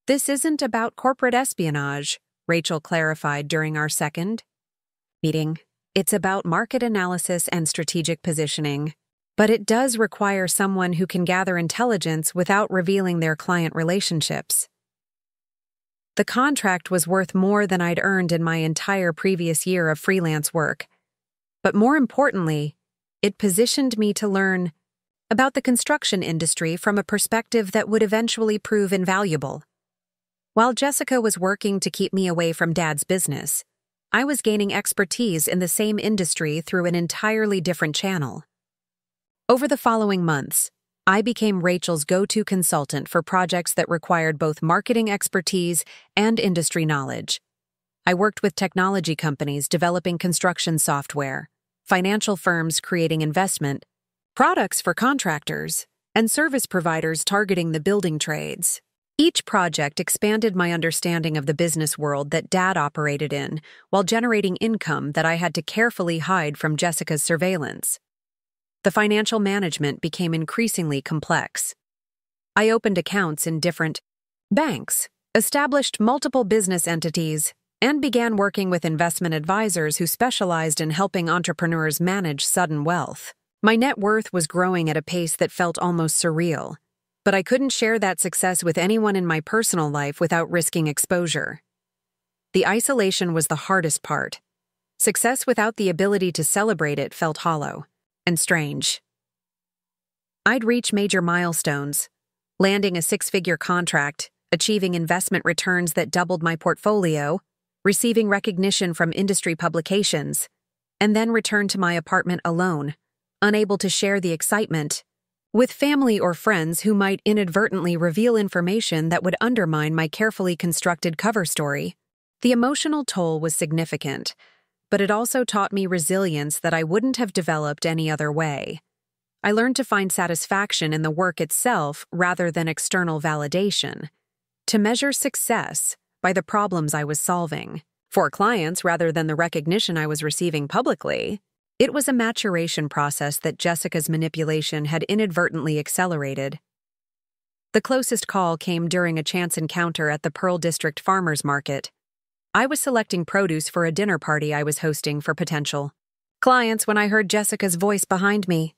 This isn't about corporate espionage, Rachel clarified during our second meeting. It's about market analysis and strategic positioning, but it does require someone who can gather intelligence without revealing their client relationships. The contract was worth more than I'd earned in my entire previous year of freelance work. But more importantly, it positioned me to learn about the construction industry from a perspective that would eventually prove invaluable. While Jessica was working to keep me away from Dad's business, I was gaining expertise in the same industry through an entirely different channel. Over the following months, I became Rachel's go-to consultant for projects that required both marketing expertise and industry knowledge. I worked with technology companies developing construction software, financial firms creating investment, products for contractors, and service providers targeting the building trades. Each project expanded my understanding of the business world that Dad operated in, while generating income that I had to carefully hide from Jessica's surveillance. The financial management became increasingly complex. I opened accounts in different banks, established multiple business entities, and began working with investment advisors who specialized in helping entrepreneurs manage sudden wealth. My net worth was growing at a pace that felt almost surreal. But I couldn't share that success with anyone in my personal life without risking exposure. The isolation was the hardest part. Success without the ability to celebrate it felt hollow and strange. I'd reach major milestones, landing a six-figure contract, achieving investment returns that doubled my portfolio, receiving recognition from industry publications, and then return to my apartment alone, unable to share the excitement with family or friends who might inadvertently reveal information that would undermine my carefully constructed cover story. The emotional toll was significant, but it also taught me resilience that I wouldn't have developed any other way. I learned to find satisfaction in the work itself rather than external validation, to measure success by the problems I was solving, for clients rather than the recognition I was receiving publicly. It was a maturation process that Jessica's manipulation had inadvertently accelerated. The closest call came during a chance encounter at the Pearl District Farmers Market. I was selecting produce for a dinner party I was hosting for potential clients when I heard Jessica's voice behind me.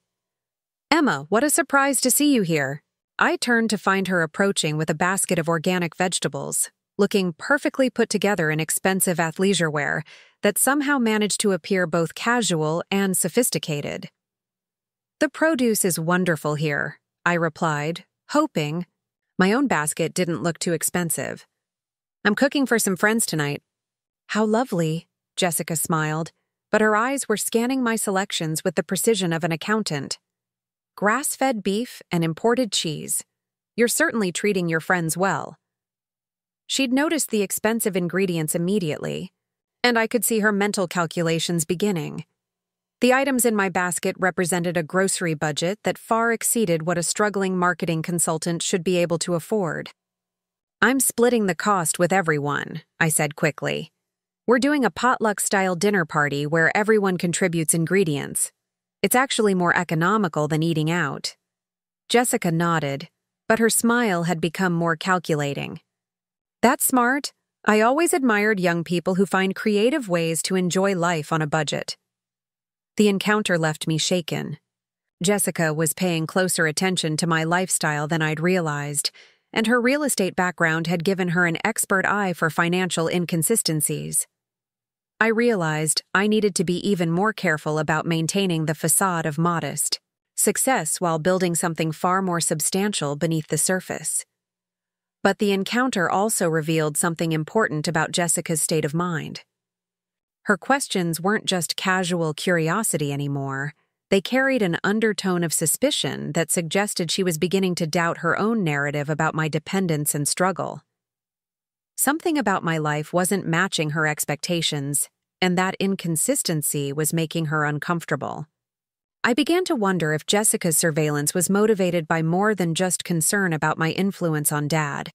"Emma, what a surprise to see you here." I turned to find her approaching with a basket of organic vegetables, looking perfectly put together in expensive athleisure wear that somehow managed to appear both casual and sophisticated. "The produce is wonderful here," I replied, hoping my own basket didn't look too expensive. "I'm cooking for some friends tonight." "How lovely," Jessica smiled, but her eyes were scanning my selections with the precision of an accountant. "Grass-fed beef and imported cheese. You're certainly treating your friends well." She'd noticed the expensive ingredients immediately, and I could see her mental calculations beginning. The items in my basket represented a grocery budget that far exceeded what a struggling marketing consultant should be able to afford. "I'm splitting the cost with everyone," I said quickly. "We're doing a potluck-style dinner party where everyone contributes ingredients. It's actually more economical than eating out." Jessica nodded, but her smile had become more calculating. "That's smart. I always admired young people who find creative ways to enjoy life on a budget." The encounter left me shaken. Jessica was paying closer attention to my lifestyle than I'd realized, and her real estate background had given her an expert eye for financial inconsistencies. I realized I needed to be even more careful about maintaining the facade of modest success while building something far more substantial beneath the surface. But the encounter also revealed something important about Jessica's state of mind. Her questions weren't just casual curiosity anymore. They carried an undertone of suspicion that suggested she was beginning to doubt her own narrative about my dependence and struggle. Something about my life wasn't matching her expectations, and that inconsistency was making her uncomfortable. I began to wonder if Jessica's surveillance was motivated by more than just concern about my influence on Dad.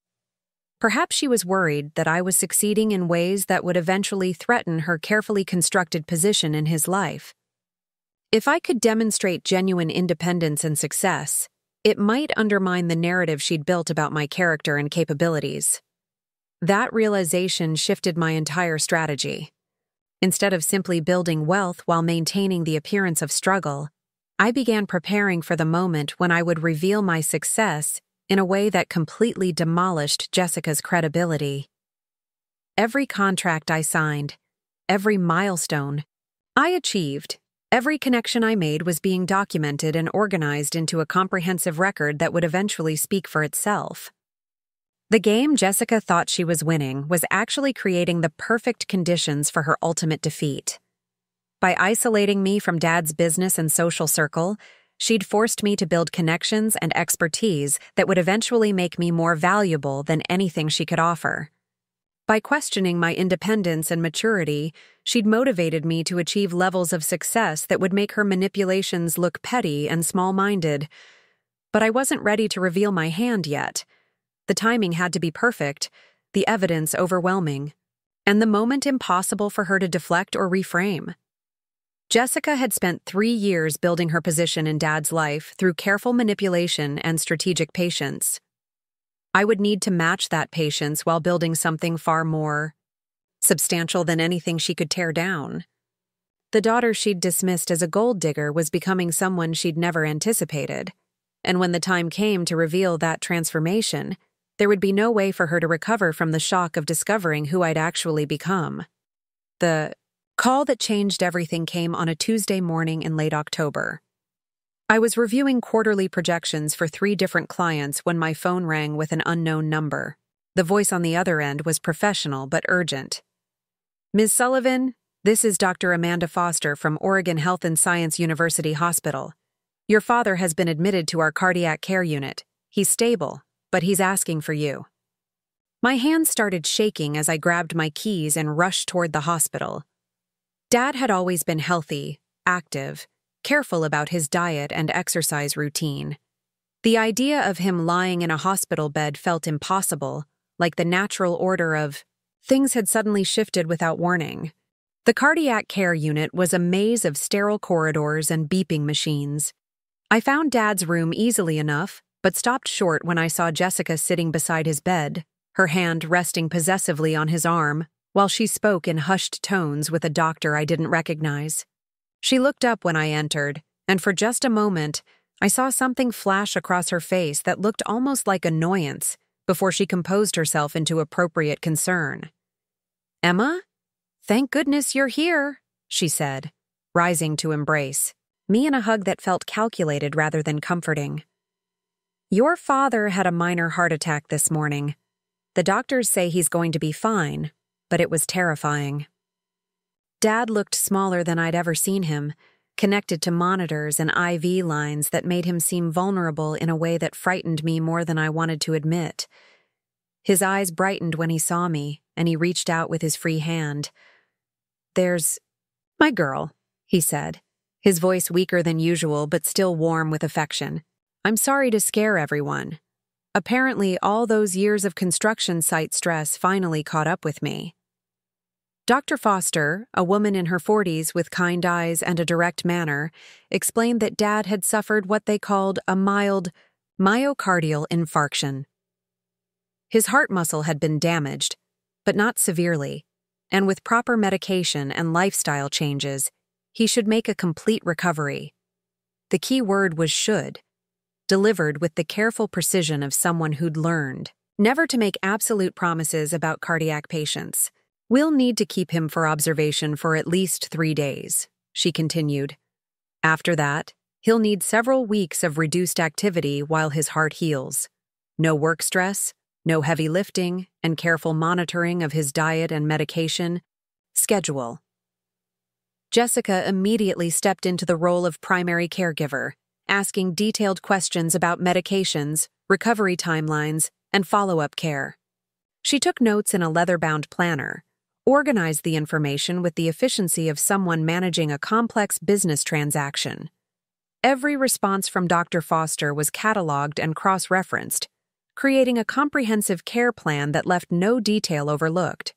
Perhaps she was worried that I was succeeding in ways that would eventually threaten her carefully constructed position in his life. If I could demonstrate genuine independence and success, it might undermine the narrative she'd built about my character and capabilities. That realization shifted my entire strategy. Instead of simply building wealth while maintaining the appearance of struggle, I began preparing for the moment when I would reveal my success in a way that completely demolished Jessica's credibility. Every contract I signed, every milestone I achieved, every connection I made was being documented and organized into a comprehensive record that would eventually speak for itself. The game Jessica thought she was winning was actually creating the perfect conditions for her ultimate defeat. By isolating me from Dad's business and social circle, she'd forced me to build connections and expertise that would eventually make me more valuable than anything she could offer. By questioning my independence and maturity, she'd motivated me to achieve levels of success that would make her manipulations look petty and small-minded. But I wasn't ready to reveal my hand yet. The timing had to be perfect, the evidence overwhelming, and the moment impossible for her to deflect or reframe. Jessica had spent 3 years building her position in Dad's life through careful manipulation and strategic patience. I would need to match that patience while building something far more substantial than anything she could tear down. The daughter she'd dismissed as a gold digger was becoming someone she'd never anticipated. and when the time came to reveal that transformation, there would be no way for her to recover from the shock of discovering who I'd actually become. The call that changed everything came on a Tuesday morning in late October. I was reviewing quarterly projections for 3 different clients when my phone rang with an unknown number. The voice on the other end was professional but urgent. "Ms. Sullivan, this is Dr. Amanda Foster from Oregon Health and Science University Hospital. Your father has been admitted to our cardiac care unit. He's stable, but he's asking for you." My hands started shaking as I grabbed my keys and rushed toward the hospital. Dad had always been healthy, active, careful about his diet and exercise routine. The idea of him lying in a hospital bed felt impossible, like the natural order of things had suddenly shifted without warning. The cardiac care unit was a maze of sterile corridors and beeping machines. I found Dad's room easily enough, but stopped short when I saw Jessica sitting beside his bed, her hand resting possessively on his arm, while she spoke in hushed tones with a doctor I didn't recognize. She looked up when I entered, and for just a moment, I saw something flash across her face that looked almost like annoyance before she composed herself into appropriate concern. "Emma? Thank goodness you're here," she said, rising to embrace me in a hug that felt calculated rather than comforting. "Your father had a minor heart attack this morning. The doctors say he's going to be fine, but it was terrifying." Dad looked smaller than I'd ever seen him, connected to monitors and IV lines that made him seem vulnerable in a way that frightened me more than I wanted to admit. His eyes brightened when he saw me, and he reached out with his free hand. "There's my girl," he said, his voice weaker than usual but still warm with affection. "I'm sorry to scare everyone. Apparently, all those years of construction site stress finally caught up with me." Dr. Foster, a woman in her 40s with kind eyes and a direct manner, explained that Dad had suffered what they called a mild myocardial infarction. His heart muscle had been damaged, but not severely, and with proper medication and lifestyle changes, he should make a complete recovery. The key word was should, delivered with the careful precision of someone who'd learned never to make absolute promises about cardiac patients. "We'll need to keep him for observation for at least 3 days," she continued. "After that, he'll need several weeks of reduced activity while his heart heals. No work stress, no heavy lifting, and careful monitoring of his diet and medication. Schedule." Jessica immediately stepped into the role of primary caregiver, asking detailed questions about medications, recovery timelines, and follow-up care. She took notes in a leather-bound planner, organized the information with the efficiency of someone managing a complex business transaction. Every response from Dr. Foster was cataloged and cross-referenced, creating a comprehensive care plan that left no detail overlooked.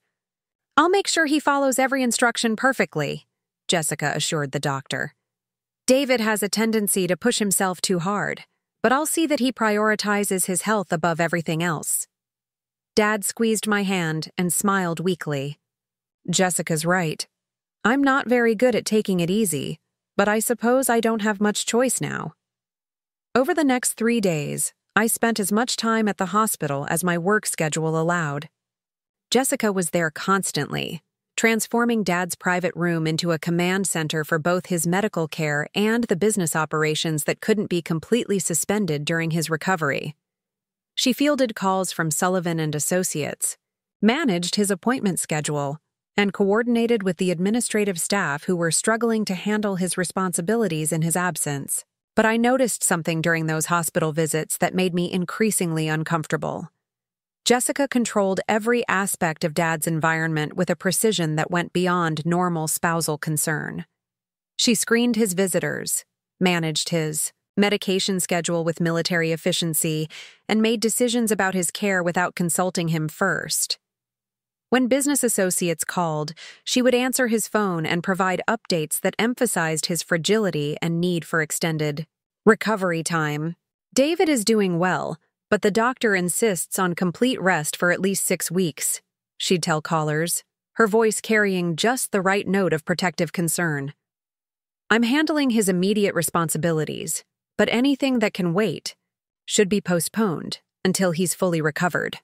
"I'll make sure he follows every instruction perfectly," Jessica assured the doctor. "David has a tendency to push himself too hard, but I'll see that he prioritizes his health above everything else." Dad squeezed my hand and smiled weakly. "Jessica's right. I'm not very good at taking it easy, but I suppose I don't have much choice now." Over the next 3 days, I spent as much time at the hospital as my work schedule allowed. Jessica was there constantly, transforming Dad's private room into a command center for both his medical care and the business operations that couldn't be completely suspended during his recovery. She fielded calls from Sullivan Associates, managed his appointment schedule, and coordinated with the administrative staff who were struggling to handle his responsibilities in his absence. But I noticed something during those hospital visits that made me increasingly uncomfortable. Jessica controlled every aspect of Dad's environment with a precision that went beyond normal spousal concern. She screened his visitors, managed his medication schedule with military efficiency, and made decisions about his care without consulting him first. When business associates called, she would answer his phone and provide updates that emphasized his fragility and need for extended recovery time. "David is doing well, but the doctor insists on complete rest for at least 6 weeks," she'd tell callers, her voice carrying just the right note of protective concern. "I'm handling his immediate responsibilities, but anything that can wait should be postponed until he's fully recovered.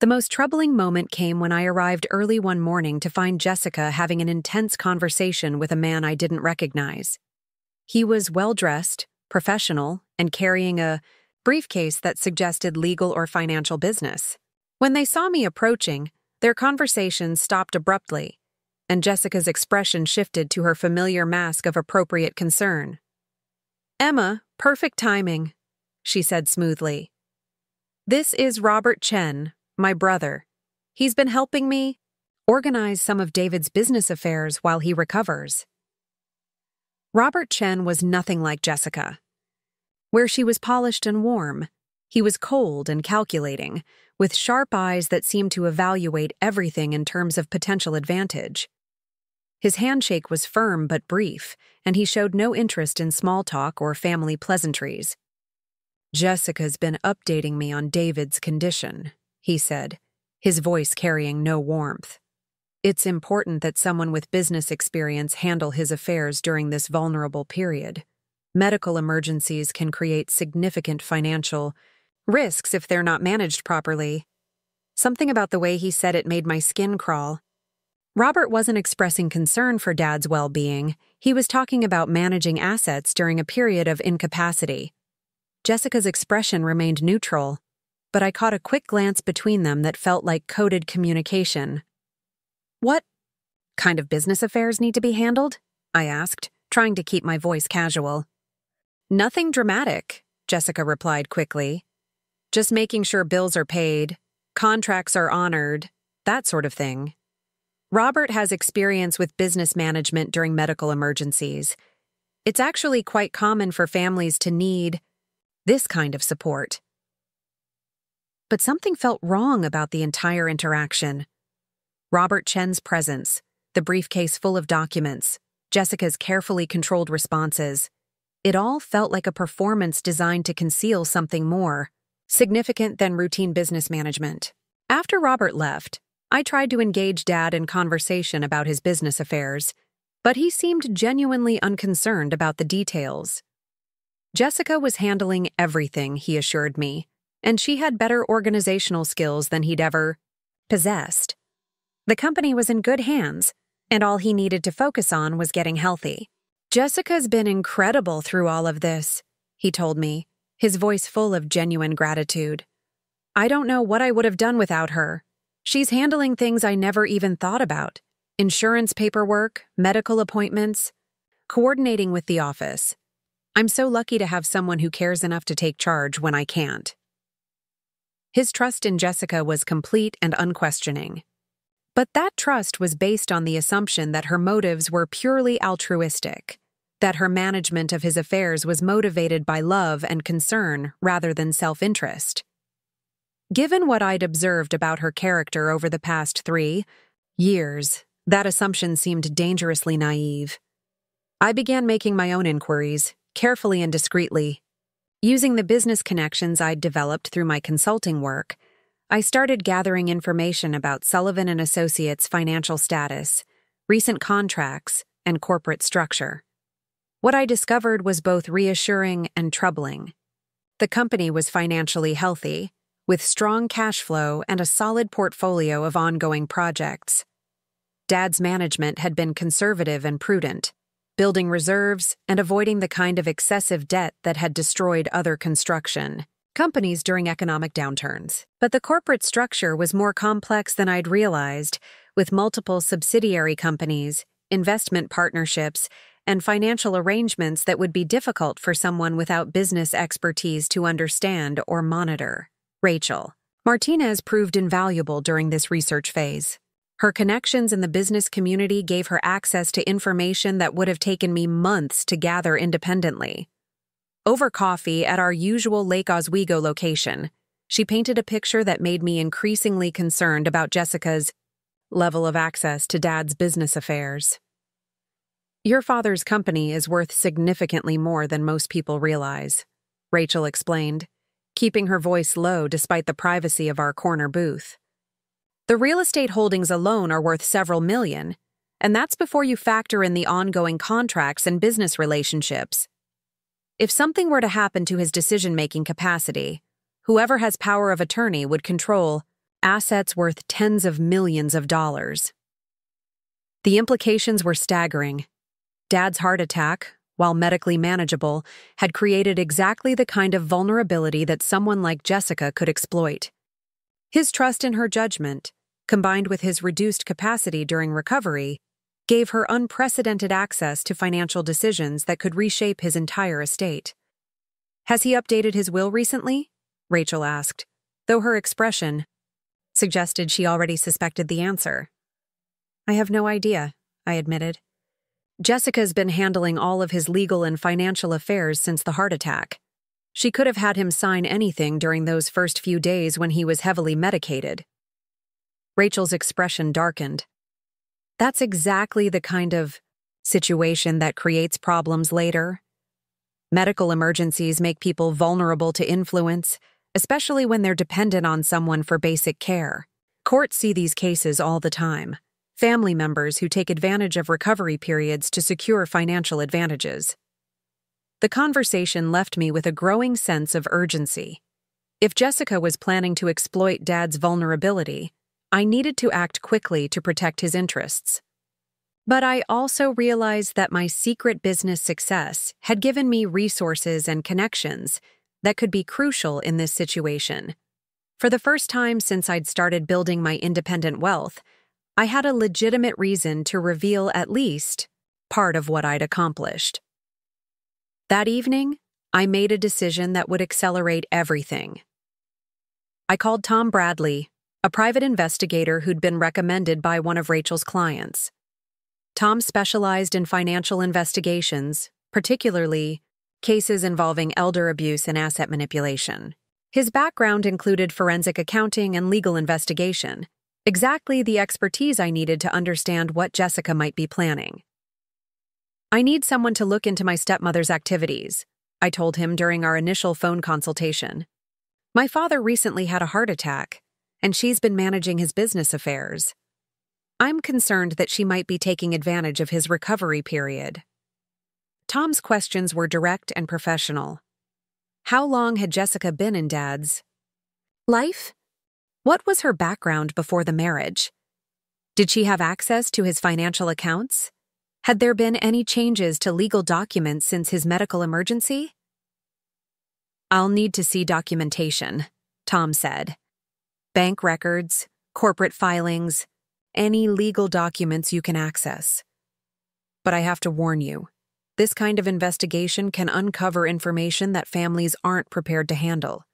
The most troubling moment came when I arrived early one morning to find Jessica having an intense conversation with a man I didn't recognize. He was well-dressed, professional, and carrying a briefcase that suggested legal or financial business. When they saw me approaching, their conversation stopped abruptly, and Jessica's expression shifted to her familiar mask of appropriate concern. "Emma, perfect timing," she said smoothly. "This is Robert Chen, my brother. He's been helping me organize some of David's business affairs while he recovers." Robert Chen was nothing like Jessica. Where she was polished and warm, he was cold and calculating, with sharp eyes that seemed to evaluate everything in terms of potential advantage. His handshake was firm but brief, and he showed no interest in small talk or family pleasantries. "Jessica's been updating me on David's condition," he said, his voice carrying no warmth. "It's important that someone with business experience handle his affairs during this vulnerable period. Medical emergencies can create significant financial risks if they're not managed properly." Something about the way he said it made my skin crawl. Robert wasn't expressing concern for Dad's well-being. He was talking about managing assets during a period of incapacity. Jessica's expression remained neutral, but I caught a quick glance between them that felt like coded communication. "What kind of business affairs need to be handled?" I asked, trying to keep my voice casual. "Nothing dramatic," Jessica replied quickly. "Just making sure bills are paid, contracts are honored, that sort of thing. Robert has experience with business management during medical emergencies. It's actually quite common for families to need this kind of support." But something felt wrong about the entire interaction. Robert Chen's presence, the briefcase full of documents, Jessica's carefully controlled responses. It all felt like a performance designed to conceal something more significant than routine business management. After Robert left, I tried to engage Dad in conversation about his business affairs, but he seemed genuinely unconcerned about the details. Jessica was handling everything, he assured me, and she had better organizational skills than he'd ever possessed. The company was in good hands, and all he needed to focus on was getting healthy. "Jessica's been incredible through all of this," he told me, his voice full of genuine gratitude. "I don't know what I would have done without her. She's handling things I never even thought about: insurance paperwork, medical appointments, coordinating with the office. I'm so lucky to have someone who cares enough to take charge when I can't." His trust in Jessica was complete and unquestioning. But that trust was based on the assumption that her motives were purely altruistic, that her management of his affairs was motivated by love and concern rather than self-interest. Given what I'd observed about her character over the past 3 years, that assumption seemed dangerously naive. I began making my own inquiries, carefully and discreetly. Using the business connections I'd developed through my consulting work, I started gathering information about Sullivan Associates' financial status, recent contracts, and corporate structure. What I discovered was both reassuring and troubling. The company was financially healthy, with strong cash flow and a solid portfolio of ongoing projects. Dad's management had been conservative and prudent, building reserves and avoiding the kind of excessive debt that had destroyed other construction companies during economic downturns. But the corporate structure was more complex than I'd realized, with multiple subsidiary companies, investment partnerships, and financial arrangements that would be difficult for someone without business expertise to understand or monitor. Rachel Martinez proved invaluable during this research phase. Her connections in the business community gave her access to information that would have taken me months to gather independently. Over coffee at our usual Lake Oswego location, she painted a picture that made me increasingly concerned about Jessica's level of access to Dad's business affairs. "Your father's company is worth significantly more than most people realize," Rachel explained, keeping her voice low despite the privacy of our corner booth. "The real estate holdings alone are worth several million, and that's before you factor in the ongoing contracts and business relationships. If something were to happen to his decision-making capacity, whoever has power of attorney would control assets worth tens of millions of dollars. The implications were staggering. Dad's heart attack, while medically manageable, had created exactly the kind of vulnerability that someone like Jessica could exploit. His trust in her judgment, combined with his reduced capacity during recovery, gave her unprecedented access to financial decisions that could reshape his entire estate. "Has he updated his will recently?" Rachel asked, though her expression suggested she already suspected the answer. "I have no idea," I admitted. "Jessica's been handling all of his legal and financial affairs since the heart attack. She could have had him sign anything during those first few days when he was heavily medicated." Rachel's expression darkened. "That's exactly the kind of situation that creates problems later. Medical emergencies make people vulnerable to influence, especially when they're dependent on someone for basic care. Courts see these cases all the time. Family members who take advantage of recovery periods to secure financial advantages." The conversation left me with a growing sense of urgency. If Jessica was planning to exploit Dad's vulnerability, I needed to act quickly to protect his interests. But I also realized that my secret business success had given me resources and connections that could be crucial in this situation. For the first time since I'd started building my independent wealth, I had a legitimate reason to reveal at least part of what I'd accomplished. That evening, I made a decision that would accelerate everything. I called Tom Bradley, a private investigator who'd been recommended by one of Rachel's clients. Tom specialized in financial investigations, particularly cases involving elder abuse and asset manipulation. His background included forensic accounting and legal investigation, exactly the expertise I needed to understand what Jessica might be planning. "I need someone to look into my stepmother's activities," I told him during our initial phone consultation. "My father recently had a heart attack, and she's been managing his business affairs. I'm concerned that she might be taking advantage of his recovery period." Tom's questions were direct and professional. How long had Jessica been in Dad's life? What was her background before the marriage? Did she have access to his financial accounts? Had there been any changes to legal documents since his medical emergency? "I'll need to see documentation," Tom said. "Bank records, corporate filings, any legal documents you can access. But I have to warn you, this kind of investigation can uncover information that families aren't prepared to handle.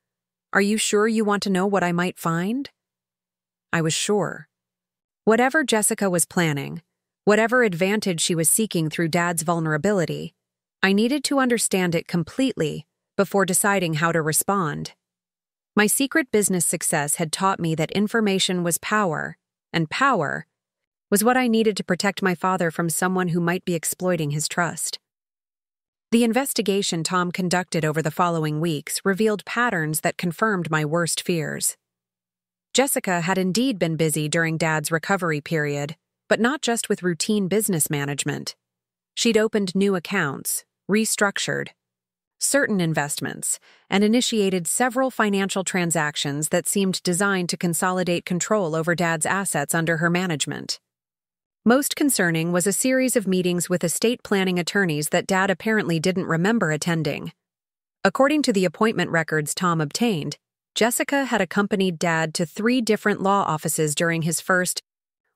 Are you sure you want to know what I might find?" I was sure. Whatever Jessica was planning, whatever advantage she was seeking through Dad's vulnerability, I needed to understand it completely before deciding how to respond. My secret business success had taught me that information was power, and power was what I needed to protect my father from someone who might be exploiting his trust. The investigation Tom conducted over the following weeks revealed patterns that confirmed my worst fears. Jessica had indeed been busy during Dad's recovery period, but not just with routine business management. She'd opened new accounts, restructured certain investments, and initiated several financial transactions that seemed designed to consolidate control over Dad's assets under her management. Most concerning was a series of meetings with estate planning attorneys that Dad apparently didn't remember attending. According to the appointment records Tom obtained, Jessica had accompanied Dad to 3 different law offices during his first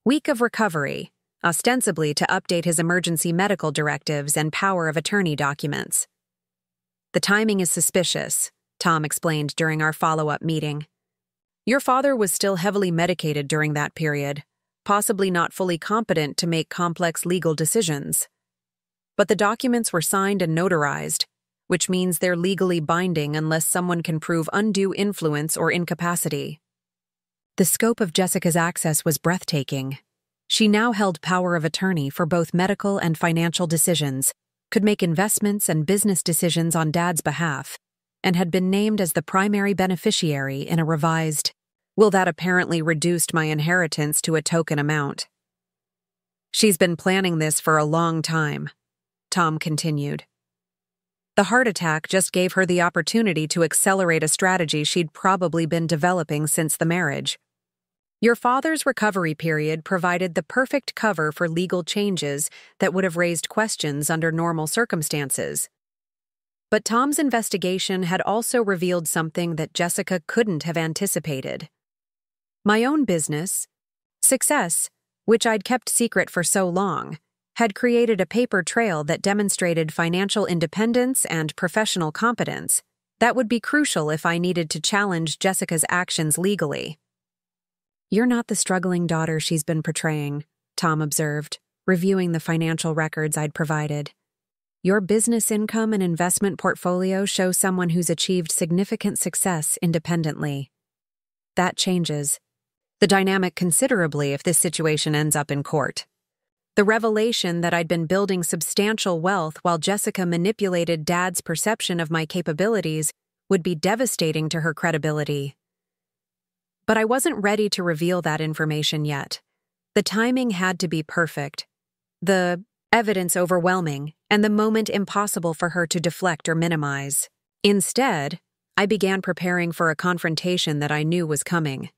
week of recovery, ostensibly to update his emergency medical directives and power of attorney documents. "The timing is suspicious," Tom explained during our follow-up meeting. "Your father was still heavily medicated during that period, possibly not fully competent to make complex legal decisions. But the documents were signed and notarized, which means they're legally binding unless someone can prove undue influence or incapacity." The scope of Jessica's access was breathtaking. She now held power of attorney for both medical and financial decisions, could make investments and business decisions on Dad's behalf, and had been named as the primary beneficiary in a revised will that apparently reduced my inheritance to a token amount. "She's been planning this for a long time," Tom continued. The heart attack just gave her the opportunity to accelerate a strategy she'd probably been developing since the marriage. Your father's recovery period provided the perfect cover for legal changes that would have raised questions under normal circumstances. But Tom's investigation had also revealed something that Jessica couldn't have anticipated. My own business, success, which I'd kept secret for so long, had created a paper trail that demonstrated financial independence and professional competence that would be crucial if I needed to challenge Jessica's actions legally. "You're not the struggling daughter she's been portraying," Tom observed, reviewing the financial records I'd provided. "Your business income and investment portfolio show someone who's achieved significant success independently. That changes the dynamic considerably if this situation ends up in court. The revelation that I'd been building substantial wealth while Jessica manipulated Dad's perception of my capabilities would be devastating to her credibility. But I wasn't ready to reveal that information yet. The timing had to be perfect, the evidence overwhelming, and the moment impossible for her to deflect or minimize. Instead, I began preparing for a confrontation that I knew was coming.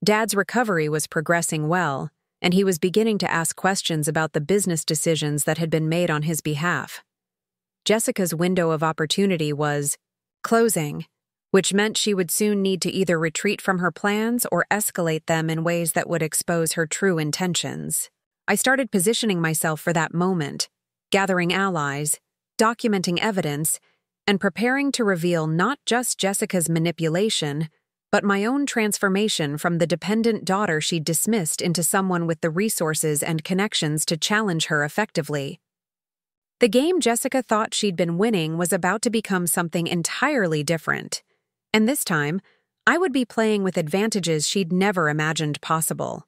Dad's recovery was progressing well, and he was beginning to ask questions about the business decisions that had been made on his behalf. Jessica's window of opportunity was closing, which meant she would soon need to either retreat from her plans or escalate them in ways that would expose her true intentions. I started positioning myself for that moment, gathering allies, documenting evidence, and preparing to reveal not just Jessica's manipulation, but my own transformation from the dependent daughter she'd dismissed into someone with the resources and connections to challenge her effectively. The game Jessica thought she'd been winning was about to become something entirely different. And this time, I would be playing with advantages she'd never imagined possible.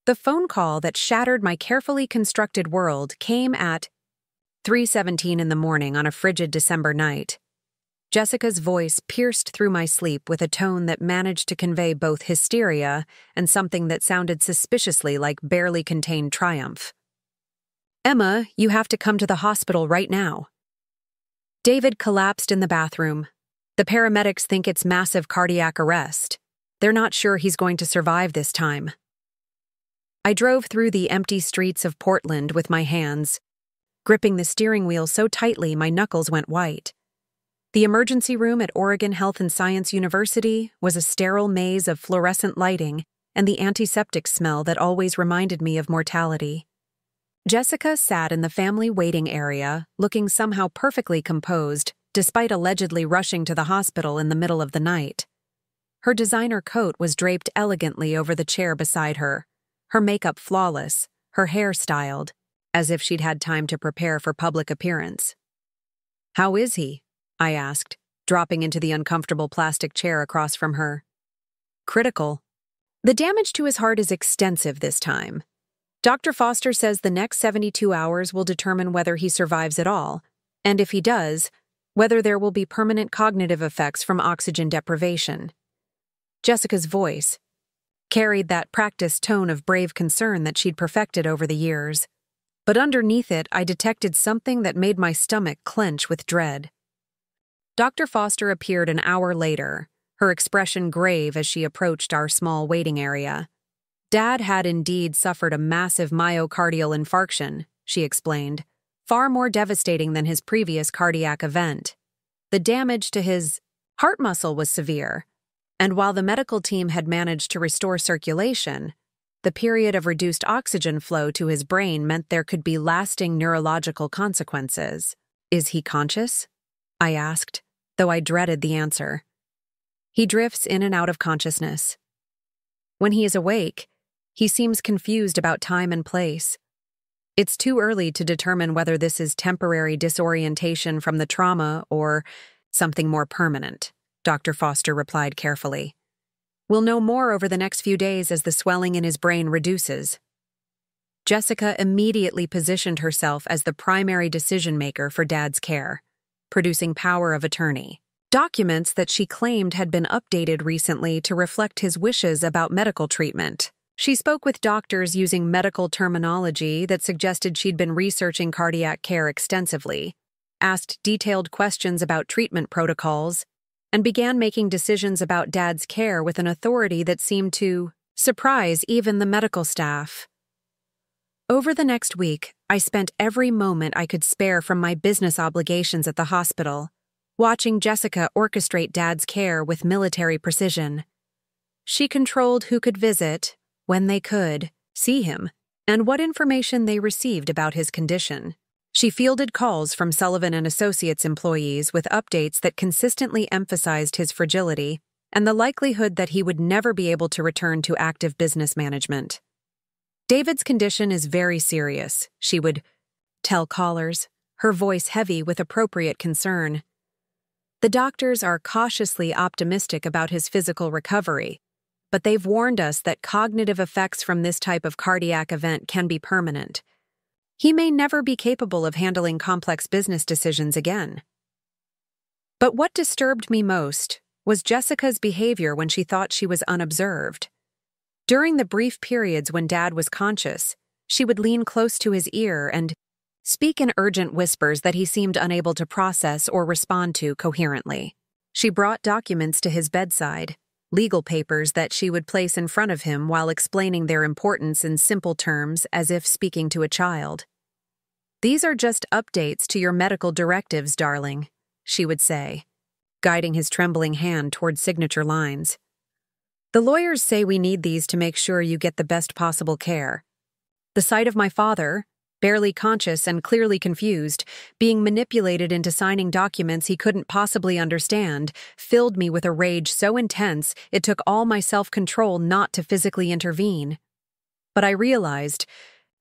The phone call that shattered my carefully constructed world came at 3:17 in the morning on a frigid December night. Jessica's voice pierced through my sleep with a tone that managed to convey both hysteria and something that sounded suspiciously like barely contained triumph. "Emma, you have to come to the hospital right now." David collapsed in the bathroom. "The paramedics think it's massive cardiac arrest. They're not sure he's going to survive this time." I drove through the empty streets of Portland with my hands, gripping the steering wheel so tightly my knuckles went white. The emergency room at Oregon Health and Science University was a sterile maze of fluorescent lighting and the antiseptic smell that always reminded me of mortality. Jessica sat in the family waiting area, looking somehow perfectly composed, despite allegedly rushing to the hospital in the middle of the night. Her designer coat was draped elegantly over the chair beside her, her makeup flawless, her hair styled, as if she'd had time to prepare for public appearance. "How is he?" I asked, dropping into the uncomfortable plastic chair across from her. "Critical. The damage to his heart is extensive this time. Dr. Foster says the next 72 hours will determine whether he survives at all, and if he does, whether there will be permanent cognitive effects from oxygen deprivation." Jessica's voice carried that practiced tone of brave concern that she'd perfected over the years. But underneath it, I detected something that made my stomach clench with dread. Dr. Foster appeared an hour later, her expression grave as she approached our small waiting area. "Dad had indeed suffered a massive myocardial infarction," she explained, "far more devastating than his previous cardiac event. The damage to his heart muscle was severe, and while the medical team had managed to restore circulation, the period of reduced oxygen flow to his brain meant there could be lasting neurological consequences." "Is he conscious?" I asked, though I dreaded the answer. "He drifts in and out of consciousness. When he is awake, he seems confused about time and place. It's too early to determine whether this is temporary disorientation from the trauma or something more permanent," Dr. Foster replied carefully. "We'll know more over the next few days as the swelling in his brain reduces." Jessica immediately positioned herself as the primary decision-maker for Dad's care, producing power of attorney, documents that she claimed had been updated recently to reflect his wishes about medical treatment. She spoke with doctors using medical terminology that suggested she'd been researching cardiac care extensively, asked detailed questions about treatment protocols, and began making decisions about Dad's care with an authority that seemed to surprise even the medical staff. Over the next week, I spent every moment I could spare from my business obligations at the hospital, watching Jessica orchestrate Dad's care with military precision. She controlled who could visit, when they could, see him, and what information they received about his condition. She fielded calls from Sullivan Associates employees with updates that consistently emphasized his fragility and the likelihood that he would never be able to return to active business management. David's condition is very serious, she would tell callers, her voice heavy with appropriate concern. The doctors are cautiously optimistic about his physical recovery, but they've warned us that cognitive effects from this type of cardiac event can be permanent. He may never be capable of handling complex business decisions again. But what disturbed me most was Jessica's behavior when she thought she was unobserved. During the brief periods when Dad was conscious, she would lean close to his ear and speak in urgent whispers that he seemed unable to process or respond to coherently. She brought documents to his bedside, legal papers that she would place in front of him while explaining their importance in simple terms as if speaking to a child. "These are just updates to your medical directives, darling," she would say, guiding his trembling hand toward signature lines. "The lawyers say we need these to make sure you get the best possible care." The sight of my father, barely conscious and clearly confused, being manipulated into signing documents he couldn't possibly understand, filled me with a rage so intense it took all my self-control not to physically intervene. But I realized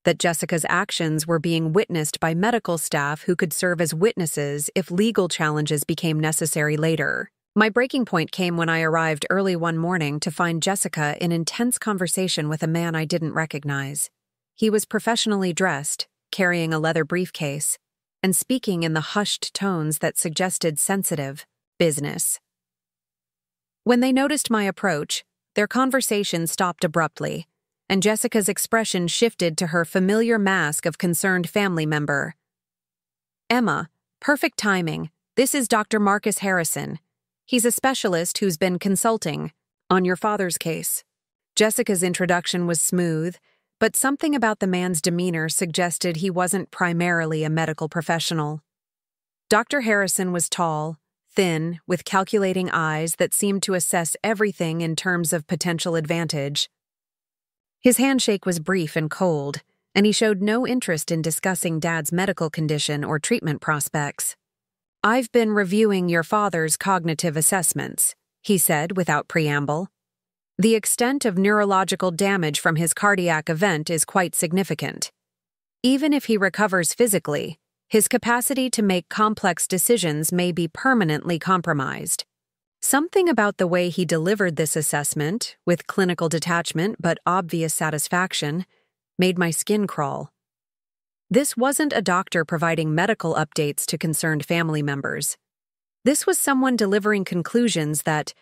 that Jessica's actions were being witnessed by medical staff who could serve as witnesses if legal challenges became necessary later. My breaking point came when I arrived early one morning to find Jessica in intense conversation with a man I didn't recognize. He was professionally dressed, carrying a leather briefcase, and speaking in the hushed tones that suggested sensitive business. When they noticed my approach, their conversation stopped abruptly, and Jessica's expression shifted to her familiar mask of concerned family member. "Emma, perfect timing. This is Dr. Marcus Harrison. He's a specialist who's been consulting on your father's case." Jessica's introduction was smooth, but something about the man's demeanor suggested he wasn't primarily a medical professional. Dr. Harrison was tall, thin, with calculating eyes that seemed to assess everything in terms of potential advantage. His handshake was brief and cold, and he showed no interest in discussing Dad's medical condition or treatment prospects. "I've been reviewing your father's cognitive assessments," he said without preamble. "The extent of neurological damage from his cardiac event is quite significant. Even if he recovers physically, his capacity to make complex decisions may be permanently compromised." Something about the way he delivered this assessment, with clinical detachment but obvious satisfaction, made my skin crawl. This wasn't a doctor providing medical updates to concerned family members. This was someone delivering conclusions that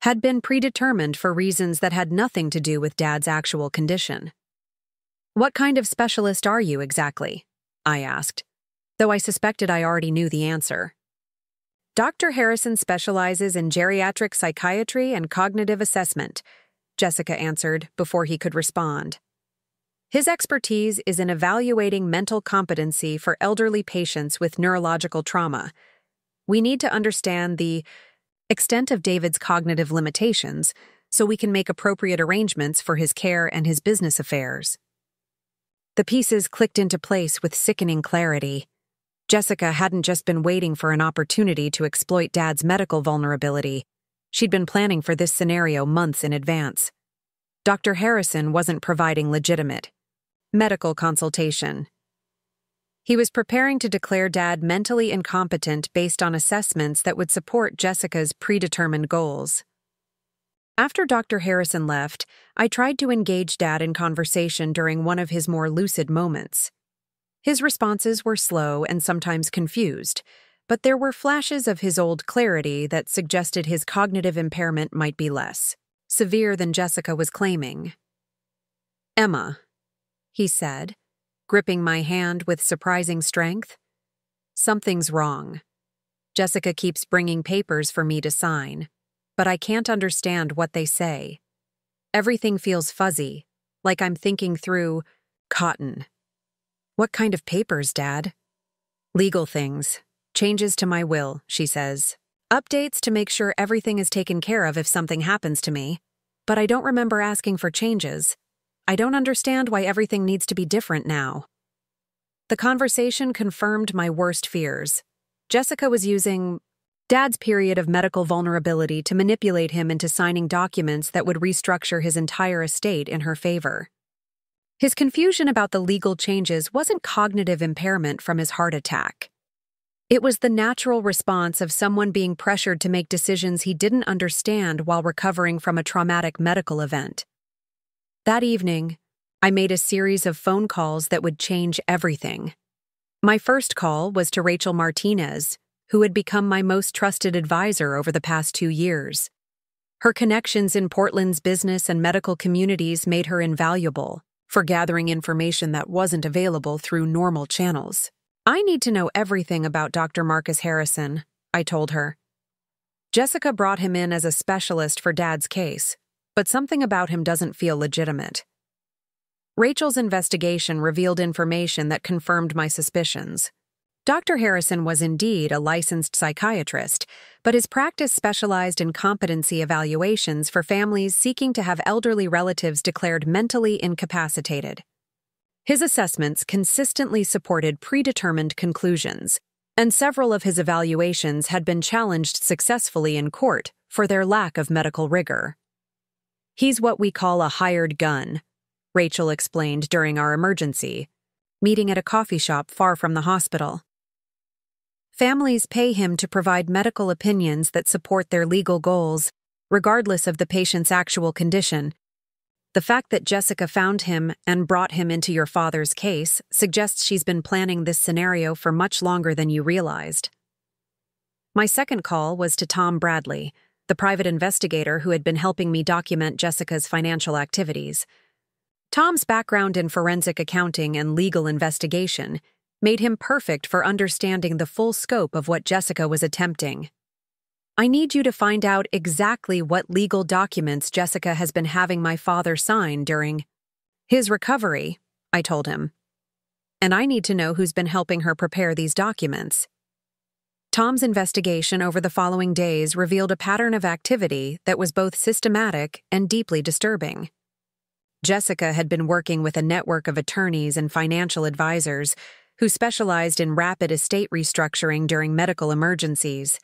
had been predetermined for reasons that had nothing to do with Dad's actual condition. "What kind of specialist are you exactly?" I asked, though I suspected I already knew the answer. "Dr. Harrison specializes in geriatric psychiatry and cognitive assessment," Jessica answered before he could respond. "His expertise is in evaluating mental competency for elderly patients with neurological trauma. We need to understand the extent of David's cognitive limitations so we can make appropriate arrangements for his care and his business affairs." The pieces clicked into place with sickening clarity. Jessica hadn't just been waiting for an opportunity to exploit Dad's medical vulnerability. She'd been planning for this scenario months in advance. Dr. Harrison wasn't providing legitimate medical consultation. He was preparing to declare Dad mentally incompetent based on assessments that would support Jessica's predetermined goals. After Dr. Harrison left, I tried to engage Dad in conversation during one of his more lucid moments. His responses were slow and sometimes confused, but there were flashes of his old clarity that suggested his cognitive impairment might be less severe than Jessica was claiming. "Emma," he said, gripping my hand with surprising strength, Something's wrong. Jessica keeps bringing papers for me to sign, but I can't understand what they say. Everything feels fuzzy, like I'm thinking through cotton. What kind of papers, Dad? Legal things. Changes to my will, she says. Updates to make sure everything is taken care of if something happens to me. But I don't remember asking for changes. I don't understand why everything needs to be different now. The conversation confirmed my worst fears. Jessica was using Dad's period of medical vulnerability to manipulate him into signing documents that would restructure his entire estate in her favor. His confusion about the legal changes wasn't cognitive impairment from his heart attack. It was the natural response of someone being pressured to make decisions he didn't understand while recovering from a traumatic medical event. That evening, I made a series of phone calls that would change everything. My first call was to Rachel Martinez, who had become my most trusted advisor over the past 2 years. Her connections in Portland's business and medical communities made her invaluable for gathering information that wasn't available through normal channels. I need to know everything about Dr. Marcus Harrison, I told her. Jessica brought him in as a specialist for Dad's case, but something about him doesn't feel legitimate. Rachel's investigation revealed information that confirmed my suspicions. Dr. Harrison was indeed a licensed psychiatrist, but his practice specialized in competency evaluations for families seeking to have elderly relatives declared mentally incapacitated. His assessments consistently supported predetermined conclusions, and several of his evaluations had been challenged successfully in court for their lack of medical rigor. He's what we call a hired gun, Rachel explained during our emergency meeting at a coffee shop far from the hospital. Families pay him to provide medical opinions that support their legal goals, regardless of the patient's actual condition. The fact that Jessica found him and brought him into your father's case suggests she's been planning this scenario for much longer than you realized. My second call was to Tom Bradley, the private investigator who had been helping me document Jessica's financial activities. Tom's background in forensic accounting and legal investigation made him perfect for understanding the full scope of what Jessica was attempting. I need you to find out exactly what legal documents Jessica has been having my father sign during his recovery, I told him. And I need to know who's been helping her prepare these documents. Tom's investigation over the following days revealed a pattern of activity that was both systematic and deeply disturbing. Jessica had been working with a network of attorneys and financial advisors who specialized in rapid estate restructuring during medical emergencies.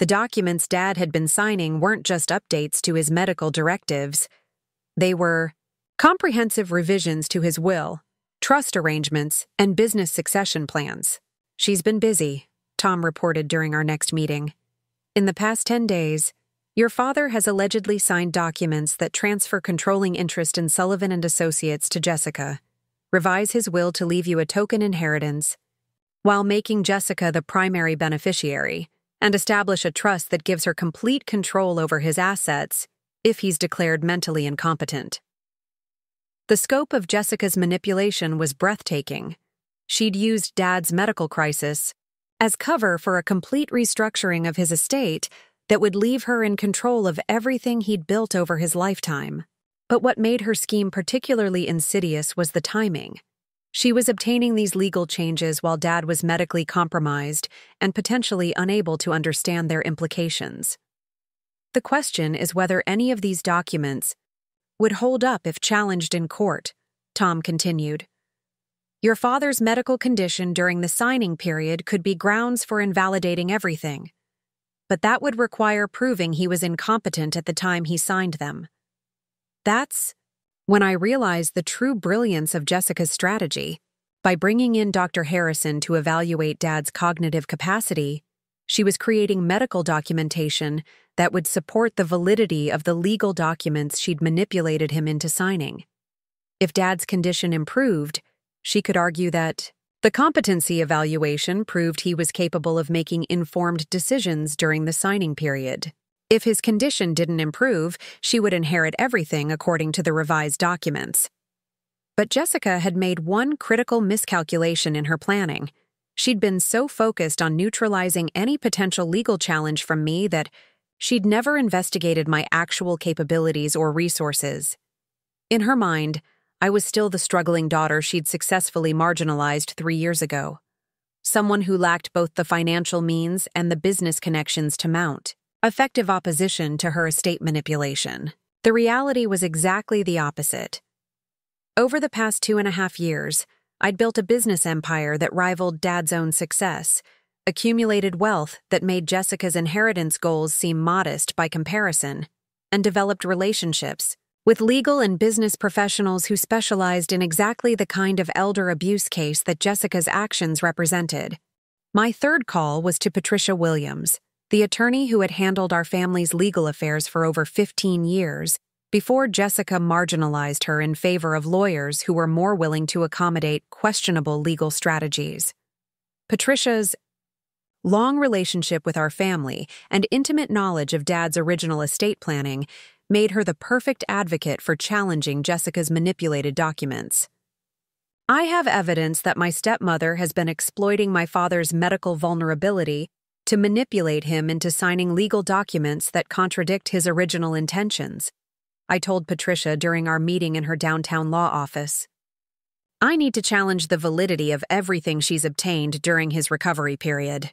The documents Dad had been signing weren't just updates to his medical directives. They were comprehensive revisions to his will, trust arrangements, and business succession plans. She's been busy, Tom reported during our next meeting. In the past 10 days, your father has allegedly signed documents that transfer controlling interest in Sullivan Associates to Jessica, revise his will to leave you a token inheritance, while making Jessica the primary beneficiary, and establish a trust that gives her complete control over his assets if he's declared mentally incompetent. The scope of Jessica's manipulation was breathtaking. She'd used Dad's medical crisis as cover for a complete restructuring of his estate that would leave her in control of everything he'd built over his lifetime. But what made her scheme particularly insidious was the timing. She was obtaining these legal changes while Dad was medically compromised and potentially unable to understand their implications. The question is whether any of these documents would hold up if challenged in court, Tom continued. Your father's medical condition during the signing period could be grounds for invalidating everything, but that would require proving he was incompetent at the time he signed them. That's when I realized the true brilliance of Jessica's strategy. By bringing in Dr. Harrison to evaluate Dad's cognitive capacity, she was creating medical documentation that would support the validity of the legal documents she'd manipulated him into signing. If Dad's condition improved, she could argue that the competency evaluation proved he was capable of making informed decisions during the signing period. If his condition didn't improve, she would inherit everything according to the revised documents. But Jessica had made one critical miscalculation in her planning. She'd been so focused on neutralizing any potential legal challenge from me that she'd never investigated my actual capabilities or resources. In her mind, I was still the struggling daughter she'd successfully marginalized 3 years ago. Someone who lacked both the financial means and the business connections to mount effective opposition to her estate manipulation. The reality was exactly the opposite. Over the past 2.5 years, I'd built a business empire that rivaled Dad's own success, accumulated wealth that made Jessica's inheritance goals seem modest by comparison, and developed relationships with legal and business professionals who specialized in exactly the kind of elder abuse case that Jessica's actions represented. My third call was to Patricia Williams, the attorney who had handled our family's legal affairs for over 15 years, before Jessica marginalized her in favor of lawyers who were more willing to accommodate questionable legal strategies. Patricia's long relationship with our family and intimate knowledge of Dad's original estate planning made her the perfect advocate for challenging Jessica's manipulated documents. I have evidence that my stepmother has been exploiting my father's medical vulnerability to manipulate him into signing legal documents that contradict his original intentions, I told Patricia during our meeting in her downtown law office. I need to challenge the validity of everything she's obtained during his recovery period.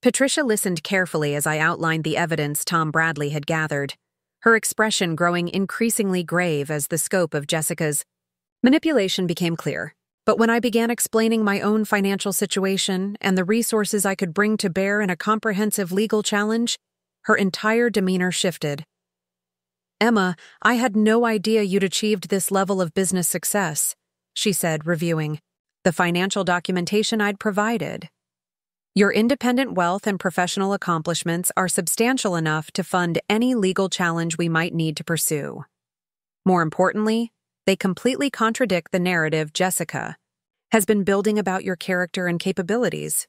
Patricia listened carefully as I outlined the evidence Tom Bradley had gathered, her expression growing increasingly grave as the scope of Jessica's manipulation became clear. But when I began explaining my own financial situation and the resources I could bring to bear in a comprehensive legal challenge, her entire demeanor shifted. "Emma, I had no idea you'd achieved this level of business success," she said, reviewing the financial documentation I'd provided. "Your independent wealth and professional accomplishments are substantial enough to fund any legal challenge we might need to pursue. More importantly, they completely contradict the narrative Jessica has been building about your character and capabilities.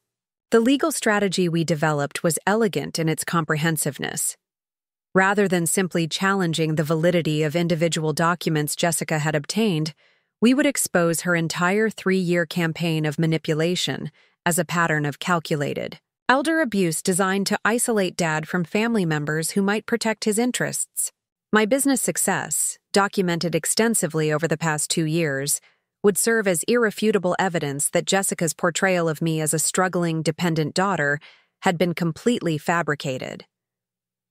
The legal strategy we developed was elegant in its comprehensiveness. Rather than simply challenging the validity of individual documents Jessica had obtained, we would expose her entire 3-year campaign of manipulation as a pattern of calculated elder abuse designed to isolate Dad from family members who might protect his interests. My business success, documented extensively over the past 2 years, would serve as irrefutable evidence that Jessica's portrayal of me as a struggling, dependent daughter had been completely fabricated.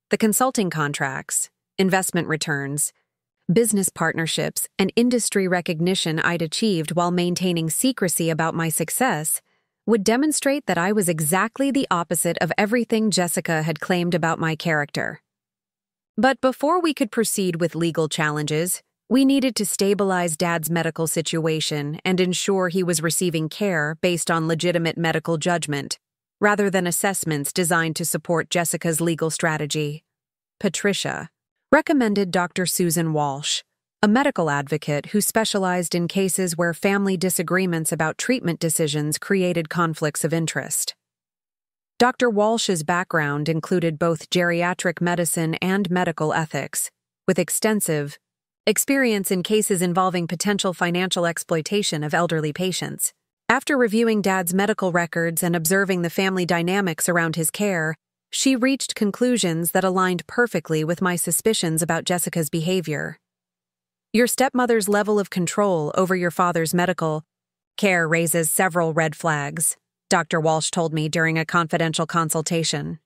The consulting contracts, investment returns, business partnerships, and industry recognition I'd achieved while maintaining secrecy about my success would demonstrate that I was exactly the opposite of everything Jessica had claimed about my character. But before we could proceed with legal challenges, we needed to stabilize Dad's medical situation and ensure he was receiving care based on legitimate medical judgment, rather than assessments designed to support Jessica's legal strategy. Patricia recommended Dr. Susan Walsh, a medical advocate who specialized in cases where family disagreements about treatment decisions created conflicts of interest. Dr. Walsh's background included both geriatric medicine and medical ethics, with extensive experience in cases involving potential financial exploitation of elderly patients. After reviewing Dad's medical records and observing the family dynamics around his care, she reached conclusions that aligned perfectly with my suspicions about Jessica's behavior. Your stepmother's level of control over your father's medical care raises several red flags, Dr. Walsh told me during a confidential consultation.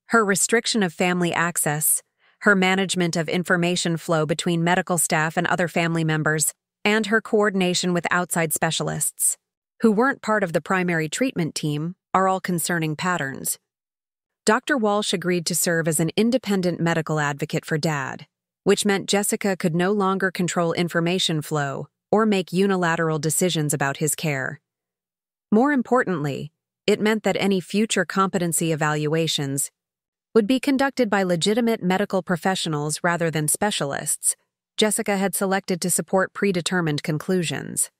Her restriction of family access, her management of information flow between medical staff and other family members, and her coordination with outside specialists, who weren't part of the primary treatment team, are all concerning patterns. Dr. Walsh agreed to serve as an independent medical advocate for Dad, which meant Jessica could no longer control information flow or make unilateral decisions about his care. More importantly, it meant that any future competency evaluations would be conducted by legitimate medical professionals rather than specialists Jessica had selected to support predetermined conclusions.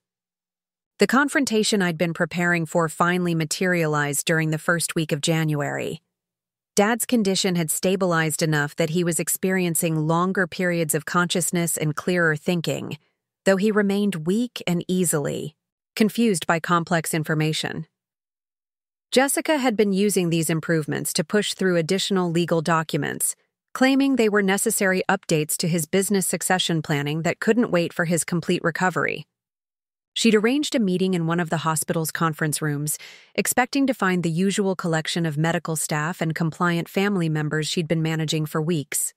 The confrontation I'd been preparing for finally materialized during the first week of January. Dad's condition had stabilized enough that he was experiencing longer periods of consciousness and clearer thinking, though he remained weak and easily confused by complex information. Jessica had been using these improvements to push through additional legal documents, claiming they were necessary updates to his business succession planning that couldn't wait for his complete recovery. She'd arranged a meeting in one of the hospital's conference rooms, expecting to find the usual collection of medical staff and compliant family members she'd been managing for weeks.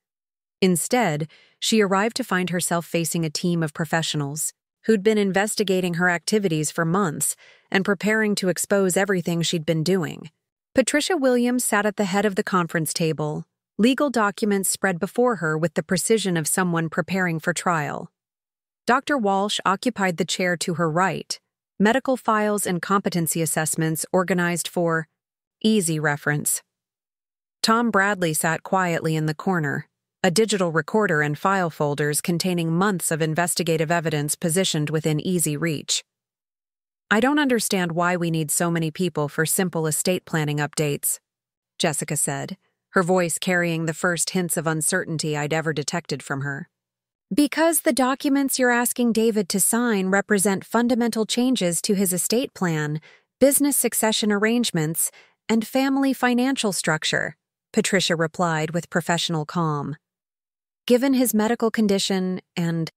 Instead, she arrived to find herself facing a team of professionals who'd been investigating her activities for months and preparing to expose everything she'd been doing. Patricia Williams sat at the head of the conference table, legal documents spread before her with the precision of someone preparing for trial. Dr. Walsh occupied the chair to her right, medical files and competency assessments organized for easy reference. Tom Bradley sat quietly in the corner, a digital recorder and file folders containing months of investigative evidence positioned within easy reach. "I don't understand why we need so many people for simple estate planning updates," Jessica said, her voice carrying the first hints of uncertainty I'd ever detected from her. "Because the documents you're asking David to sign represent fundamental changes to his estate plan, business succession arrangements, and family financial structure," Patricia replied with professional calm. "Given his medical condition and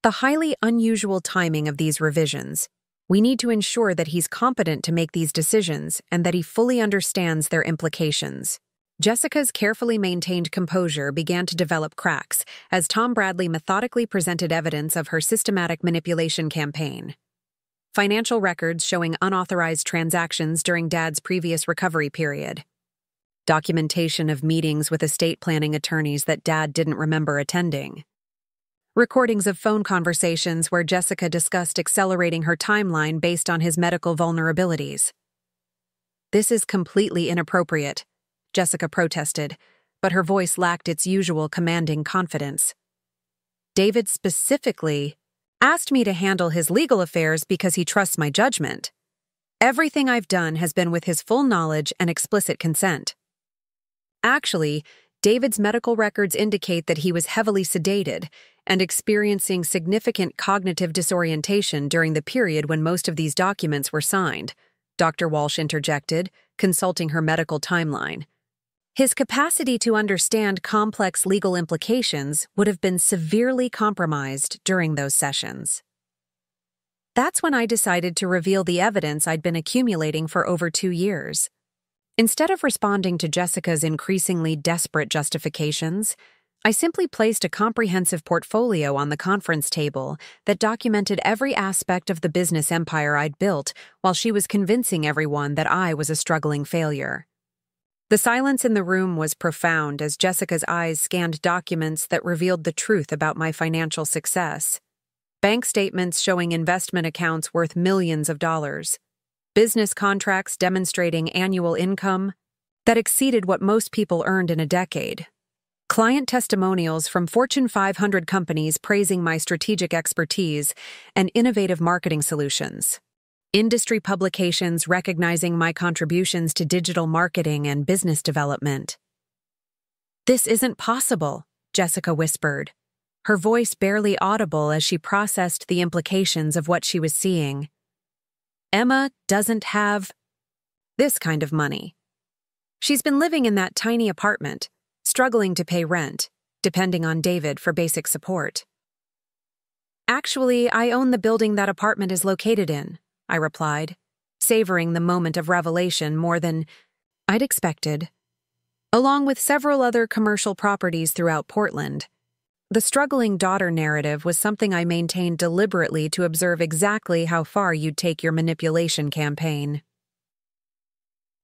the highly unusual timing of these revisions, we need to ensure that he's competent to make these decisions and that he fully understands their implications." Jessica's carefully maintained composure began to develop cracks as Tom Bradley methodically presented evidence of her systematic manipulation campaign. Financial records showing unauthorized transactions during Dad's previous recovery period. Documentation of meetings with estate planning attorneys that Dad didn't remember attending. Recordings of phone conversations where Jessica discussed accelerating her timeline based on his medical vulnerabilities. "This is completely inappropriate," Jessica protested, but her voice lacked its usual commanding confidence. "David specifically asked me to handle his legal affairs because he trusts my judgment. Everything I've done has been with his full knowledge and explicit consent. Actually, David's medical records indicate that he was heavily sedated and experiencing significant cognitive disorientation during the period when most of these documents were signed," Dr. Walsh interjected, consulting her medical timeline. "His capacity to understand complex legal implications would have been severely compromised during those sessions." That's when I decided to reveal the evidence I'd been accumulating for over 2 years. Instead of responding to Jessica's increasingly desperate justifications, I simply placed a comprehensive portfolio on the conference table that documented every aspect of the business empire I'd built while she was convincing everyone that I was a struggling failure. The silence in the room was profound as Jessica's eyes scanned documents that revealed the truth about my financial success. Bank statements showing investment accounts worth millions of dollars. Business contracts demonstrating annual income that exceeded what most people earned in a decade. Client testimonials from Fortune 500 companies praising my strategic expertise and innovative marketing solutions. Industry publications recognizing my contributions to digital marketing and business development. "This isn't possible," Jessica whispered, her voice barely audible as she processed the implications of what she was seeing. "Emma doesn't have this kind of money. She's been living in that tiny apartment, struggling to pay rent, depending on David for basic support." "Actually, I own the building that apartment is located in," I replied, savoring the moment of revelation more than I'd expected. Along with several other commercial properties throughout Portland, the struggling daughter narrative was something I maintained deliberately to observe exactly how far you'd take your manipulation campaign.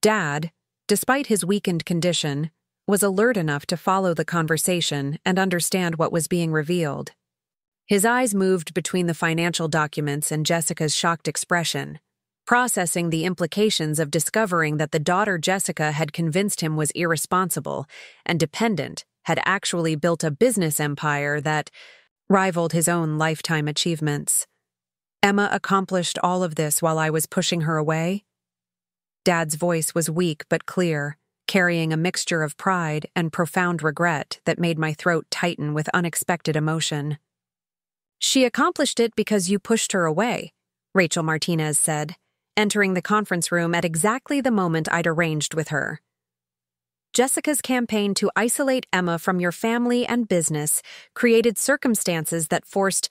Dad, despite his weakened condition, was alert enough to follow the conversation and understand what was being revealed. His eyes moved between the financial documents and Jessica's shocked expression, processing the implications of discovering that the daughter Jessica had convinced him was irresponsible and dependent had actually built a business empire that rivaled his own lifetime achievements. Emma accomplished all of this while I was pushing her away? Dad's voice was weak but clear, carrying a mixture of pride and profound regret that made my throat tighten with unexpected emotion. "She accomplished it because you pushed her away," Rachel Martinez said, entering the conference room at exactly the moment I'd arranged with her. Jessica's campaign to isolate Emma from your family and business created circumstances that forced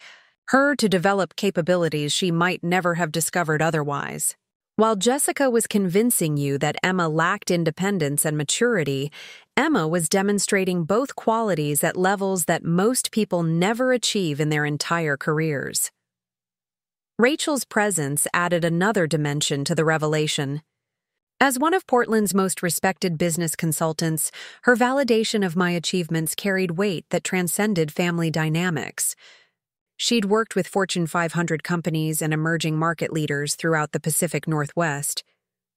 her to develop capabilities she might never have discovered otherwise. While Jessica was convincing you that Emma lacked independence and maturity, Emma was demonstrating both qualities at levels that most people never achieve in their entire careers. Rachel's presence added another dimension to the revelation. As one of Portland's most respected business consultants, her validation of my achievements carried weight that transcended family dynamics. She'd worked with Fortune 500 companies and emerging market leaders throughout the Pacific Northwest,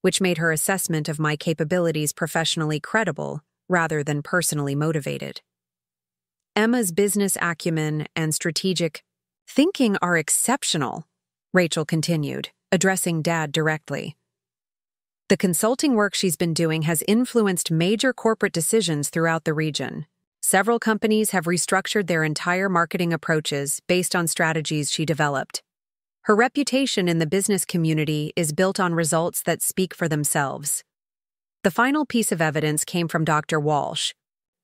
which made her assessment of my capabilities professionally credible rather than personally motivated. Emma's business acumen and strategic thinking are exceptional, Rachel continued, addressing Dad directly. The consulting work she's been doing has influenced major corporate decisions throughout the region. Several companies have restructured their entire marketing approaches based on strategies she developed. Her reputation in the business community is built on results that speak for themselves. The final piece of evidence came from Dr. Walsh,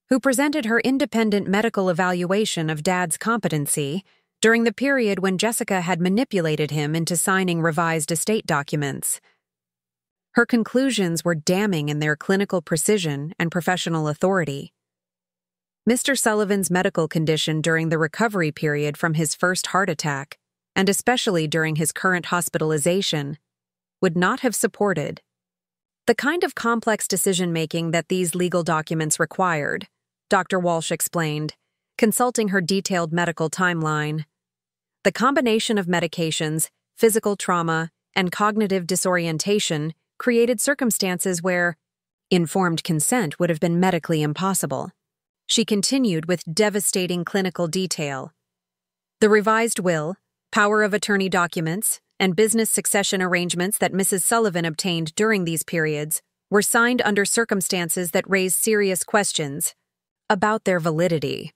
who presented her independent medical evaluation of Dad's competency during the period when Jessica had manipulated him into signing revised estate documents. Her conclusions were damning in their clinical precision and professional authority. Mr. Sullivan's medical condition during the recovery period from his first heart attack, and especially during his current hospitalization, would not have supported the kind of complex decision-making that these legal documents required, Dr. Walsh explained, consulting her detailed medical timeline. The combination of medications, physical trauma, and cognitive disorientation created circumstances where informed consent would have been medically impossible. She continued with devastating clinical detail. The revised will, power of attorney documents, and business succession arrangements that Mrs. Sullivan obtained during these periods were signed under circumstances that raised serious questions about their validity.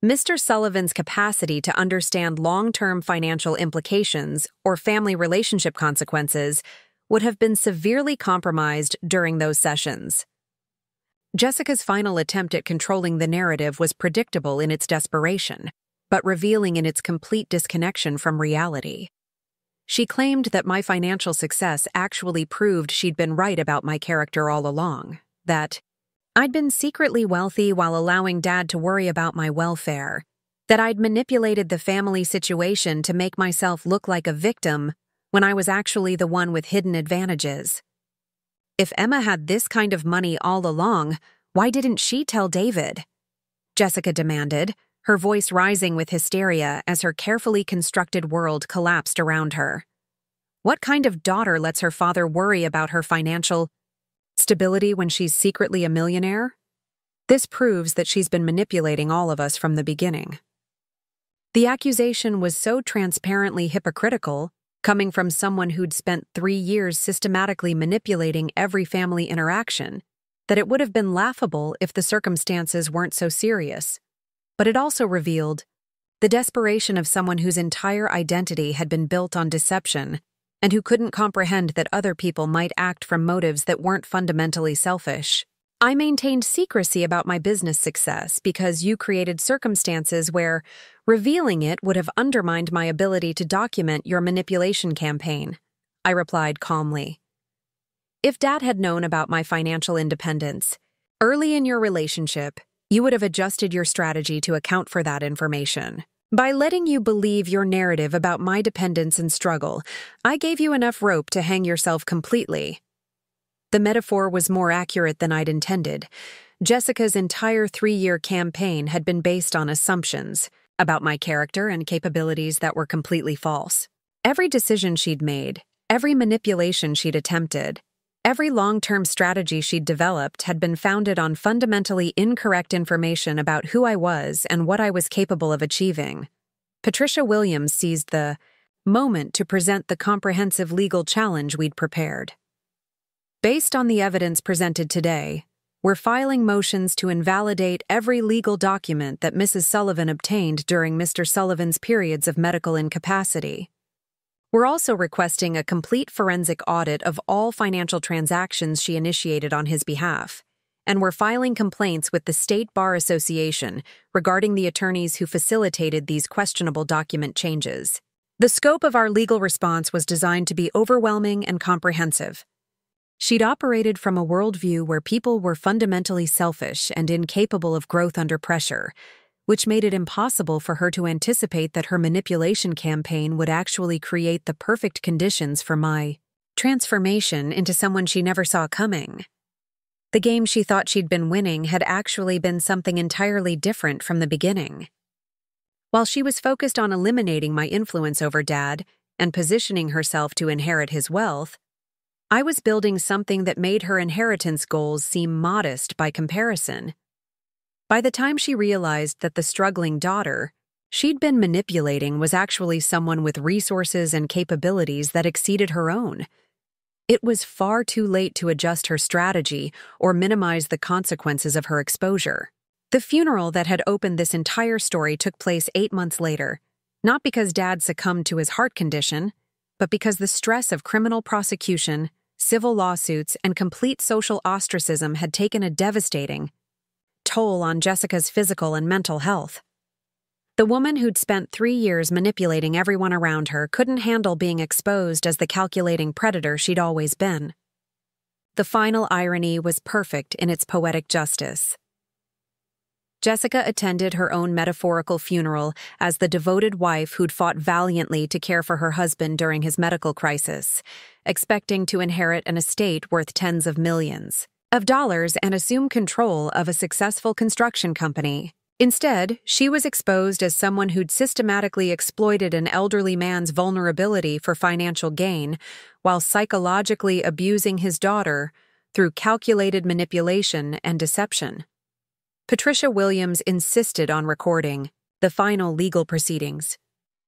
Mr. Sullivan's capacity to understand long-term financial implications or family relationship consequences would have been severely compromised during those sessions. Jessica's final attempt at controlling the narrative was predictable in its desperation, but revealing in its complete disconnection from reality. She claimed that my financial success actually proved she'd been right about my character all along, that I'd been secretly wealthy while allowing Dad to worry about my welfare, that I'd manipulated the family situation to make myself look like a victim when I was actually the one with hidden advantages. If Emma had this kind of money all along, why didn't she tell David? Jessica demanded, her voice rising with hysteria as her carefully constructed world collapsed around her. What kind of daughter lets her father worry about her financial stability when she's secretly a millionaire? This proves that she's been manipulating all of us from the beginning. The accusation was so transparently hypocritical, coming from someone who'd spent 3 years systematically manipulating every family interaction, that it would have been laughable if the circumstances weren't so serious. But it also revealed the desperation of someone whose entire identity had been built on deception and who couldn't comprehend that other people might act from motives that weren't fundamentally selfish. I maintained secrecy about my business success because you created circumstances where revealing it would have undermined my ability to document your manipulation campaign, I replied calmly. If Dad had known about my financial independence early in your relationship, you would have adjusted your strategy to account for that information. By letting you believe your narrative about my dependence and struggle, I gave you enough rope to hang yourself completely. The metaphor was more accurate than I'd intended. Jessica's entire 3-year campaign had been based on assumptions about my character and capabilities that were completely false. Every decision she'd made, every manipulation she'd attempted, every long-term strategy she'd developed had been founded on fundamentally incorrect information about who I was and what I was capable of achieving. Patricia Williams seized the moment to present the comprehensive legal challenge we'd prepared. Based on the evidence presented today, we're filing motions to invalidate every legal document that Mrs. Sullivan obtained during Mr. Sullivan's periods of medical incapacity. We're also requesting a complete forensic audit of all financial transactions she initiated on his behalf. And we're filing complaints with the State Bar Association regarding the attorneys who facilitated these questionable document changes. The scope of our legal response was designed to be overwhelming and comprehensive. She'd operated from a worldview where people were fundamentally selfish and incapable of growth under pressure, which made it impossible for her to anticipate that her manipulation campaign would actually create the perfect conditions for my transformation into someone she never saw coming. The game she thought she'd been winning had actually been something entirely different from the beginning. While she was focused on eliminating my influence over Dad and positioning herself to inherit his wealth, I was building something that made her inheritance goals seem modest by comparison. By the time she realized that the struggling daughter she'd been manipulating was actually someone with resources and capabilities that exceeded her own, it was far too late to adjust her strategy or minimize the consequences of her exposure. The funeral that had opened this entire story took place 8 months later, not because Dad succumbed to his heart condition, but because the stress of criminal prosecution, civil lawsuits, and complete social ostracism had taken a devastating toll on Jessica's physical and mental health. The woman who'd spent 3 years manipulating everyone around her couldn't handle being exposed as the calculating predator she'd always been. The final irony was perfect in its poetic justice. Jessica attended her own metaphorical funeral as the devoted wife who'd fought valiantly to care for her husband during his medical crisis, expecting to inherit an estate worth tens of millions of dollars and assume control of a successful construction company. Instead, she was exposed as someone who'd systematically exploited an elderly man's vulnerability for financial gain while psychologically abusing his daughter through calculated manipulation and deception. Patricia Williams insisted on recording the final legal proceedings,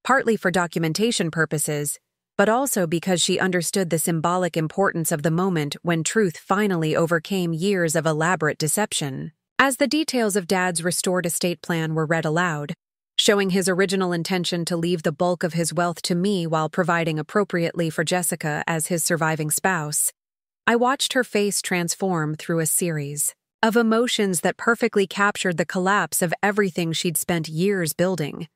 partly for documentation purposes, but also because she understood the symbolic importance of the moment when truth finally overcame years of elaborate deception. As the details of Dad's restored estate plan were read aloud, showing his original intention to leave the bulk of his wealth to me while providing appropriately for Jessica as his surviving spouse, I watched her face transform through a series of emotions that perfectly captured the collapse of everything she'd spent years building.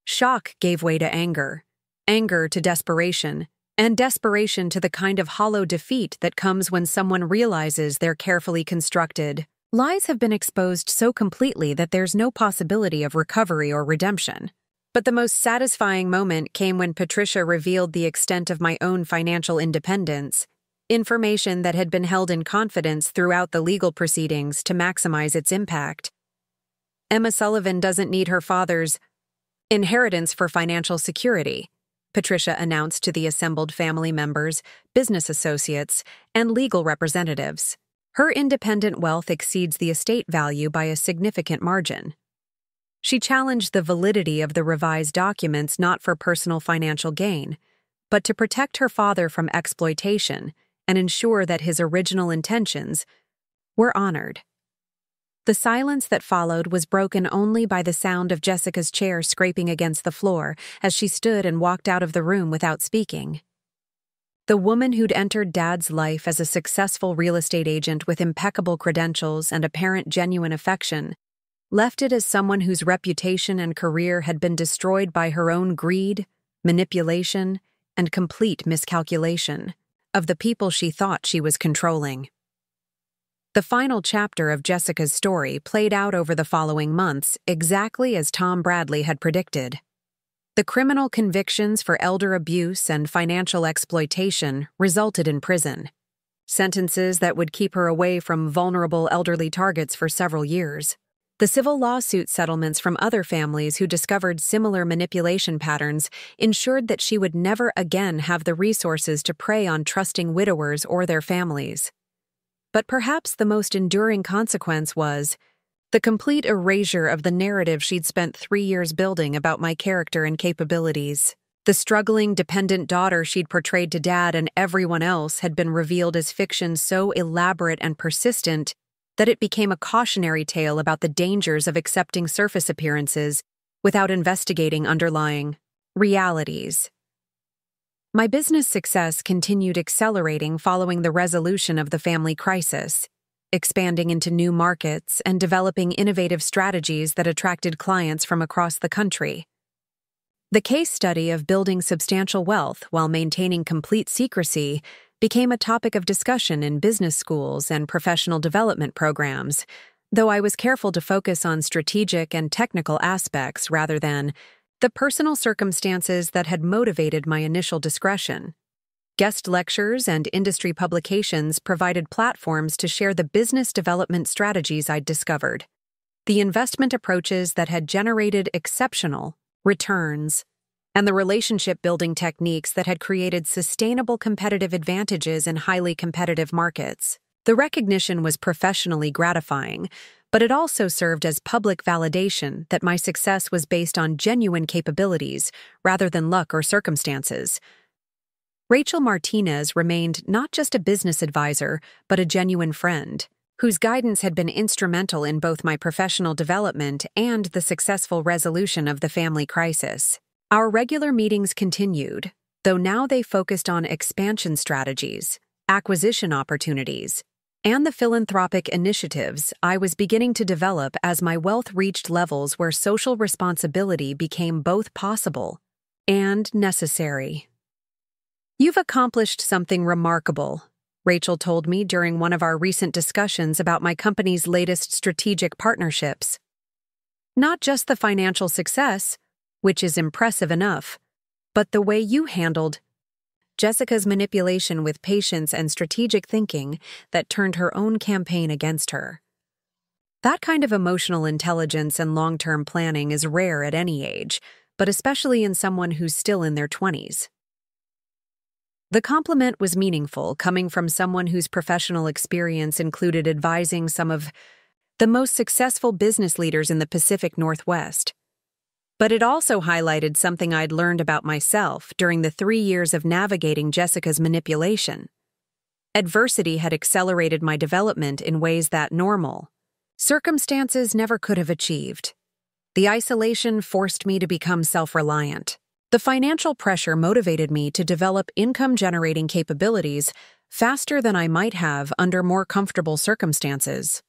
Shock gave way to anger, anger to desperation, and desperation to the kind of hollow defeat that comes when someone realizes their carefully constructed lies have been exposed so completely that there's no possibility of recovery or redemption. But the most satisfying moment came when Patricia revealed the extent of my own financial independence, information that had been held in confidence throughout the legal proceedings to maximize its impact. Emma Sullivan doesn't need her father's inheritance for financial security, Patricia announced to the assembled family members, business associates, and legal representatives. Her independent wealth exceeds the estate value by a significant margin. She challenged the validity of the revised documents not for personal financial gain, but to protect her father from exploitation and ensure that his original intentions were honored. The silence that followed was broken only by the sound of Jessica's chair scraping against the floor as she stood and walked out of the room without speaking. The woman who'd entered Dad's life as a successful real estate agent with impeccable credentials and apparent genuine affection left it as someone whose reputation and career had been destroyed by her own greed, manipulation, and complete miscalculation of the people she thought she was controlling. The final chapter of Jessica's story played out over the following months exactly as Tom Bradley had predicted. The criminal convictions for elder abuse and financial exploitation resulted in prison, sentences that would keep her away from vulnerable elderly targets for several years. The civil lawsuit settlements from other families who discovered similar manipulation patterns ensured that she would never again have the resources to prey on trusting widowers or their families. But perhaps the most enduring consequence was the complete erasure of the narrative she'd spent 3 years building about my character and capabilities. The struggling, dependent daughter she'd portrayed to Dad and everyone else had been revealed as fiction so elaborate and persistent that it became a cautionary tale about the dangers of accepting surface appearances without investigating underlying realities. My business success continued accelerating following the resolution of the family crisis, expanding into new markets and developing innovative strategies that attracted clients from across the country. The case study of building substantial wealth while maintaining complete secrecy became a topic of discussion in business schools and professional development programs, though I was careful to focus on strategic and technical aspects rather than the personal circumstances that had motivated my initial discretion. Guest lectures and industry publications provided platforms to share the business development strategies I'd discovered, the investment approaches that had generated exceptional returns, and the relationship-building techniques that had created sustainable competitive advantages in highly competitive markets. The recognition was professionally gratifying, but it also served as public validation that my success was based on genuine capabilities rather than luck or circumstances. Rachel Martinez remained not just a business advisor, but a genuine friend, whose guidance had been instrumental in both my professional development and the successful resolution of the family crisis. Our regular meetings continued, though now they focused on expansion strategies, acquisition opportunities, and the philanthropic initiatives I was beginning to develop as my wealth reached levels where social responsibility became both possible and necessary. "You've accomplished something remarkable," Rachel told me during one of our recent discussions about my company's latest strategic partnerships. "Not just the financial success, which is impressive enough, but the way you handled Jessica's manipulation with patience and strategic thinking that turned her own campaign against her. That kind of emotional intelligence and long-term planning is rare at any age, but especially in someone who's still in their 20s. The compliment was meaningful, coming from someone whose professional experience included advising some of the most successful business leaders in the Pacific Northwest. But it also highlighted something I'd learned about myself during the 3 years of navigating Jessica's manipulation. Adversity had accelerated my development in ways that normal circumstances never could have achieved. The isolation forced me to become self-reliant. The financial pressure motivated me to develop income-generating capabilities faster than I might have under more comfortable circumstances.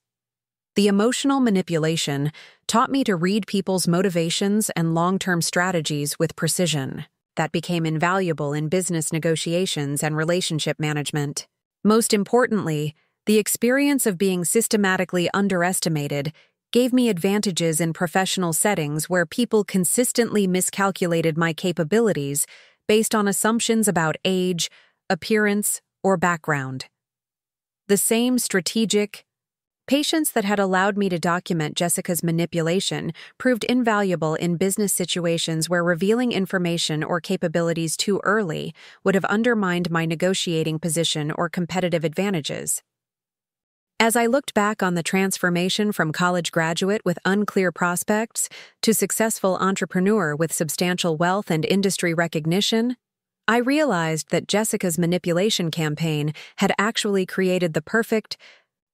The emotional manipulation taught me to read people's motivations and long-term strategies with precision that became invaluable in business negotiations and relationship management. Most importantly, the experience of being systematically underestimated gave me advantages in professional settings where people consistently miscalculated my capabilities based on assumptions about age, appearance, or background. The same strategic patience that had allowed me to document Jessica's manipulation proved invaluable in business situations where revealing information or capabilities too early would have undermined my negotiating position or competitive advantages. As I looked back on the transformation from college graduate with unclear prospects to successful entrepreneur with substantial wealth and industry recognition, I realized that Jessica's manipulation campaign had actually created the perfect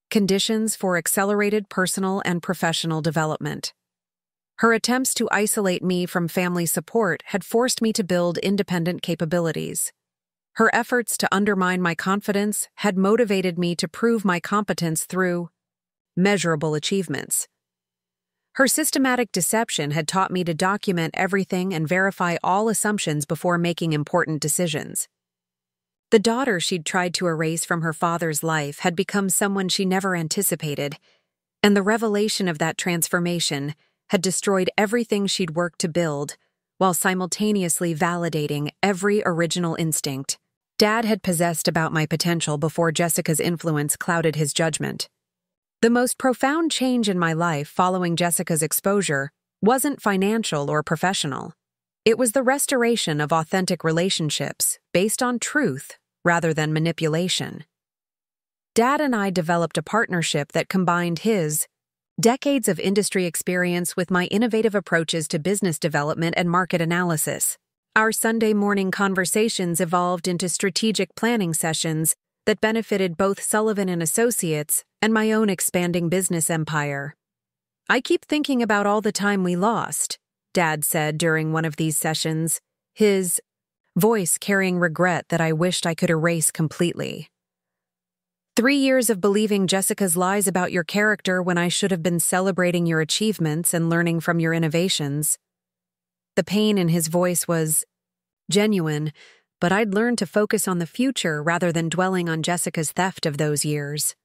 conditions for accelerated personal and professional development. Her attempts to isolate me from family support had forced me to build independent capabilities. Her efforts to undermine my confidence had motivated me to prove my competence through measurable achievements. Her systematic deception had taught me to document everything and verify all assumptions before making important decisions. The daughter she'd tried to erase from her father's life had become someone she never anticipated, and the revelation of that transformation had destroyed everything she'd worked to build, while simultaneously validating every original instinct Dad had possessed about my potential before Jessica's influence clouded his judgment. The most profound change in my life following Jessica's exposure wasn't financial or professional. It was the restoration of authentic relationships based on truth rather than manipulation. Dad and I developed a partnership that combined his decades of industry experience with my innovative approaches to business development and market analysis. Our Sunday morning conversations evolved into strategic planning sessions that benefited both Sullivan and Associates and my own expanding business empire. "I keep thinking about all the time we lost," Dad said during one of these sessions, his voice carrying regret that I wished I could erase completely. 3 years of believing Jessica's lies about your character when I should have been celebrating your achievements and learning from your innovations. The pain in his voice was genuine, but I'd learned to focus on the future rather than dwelling on Jessica's theft of those years.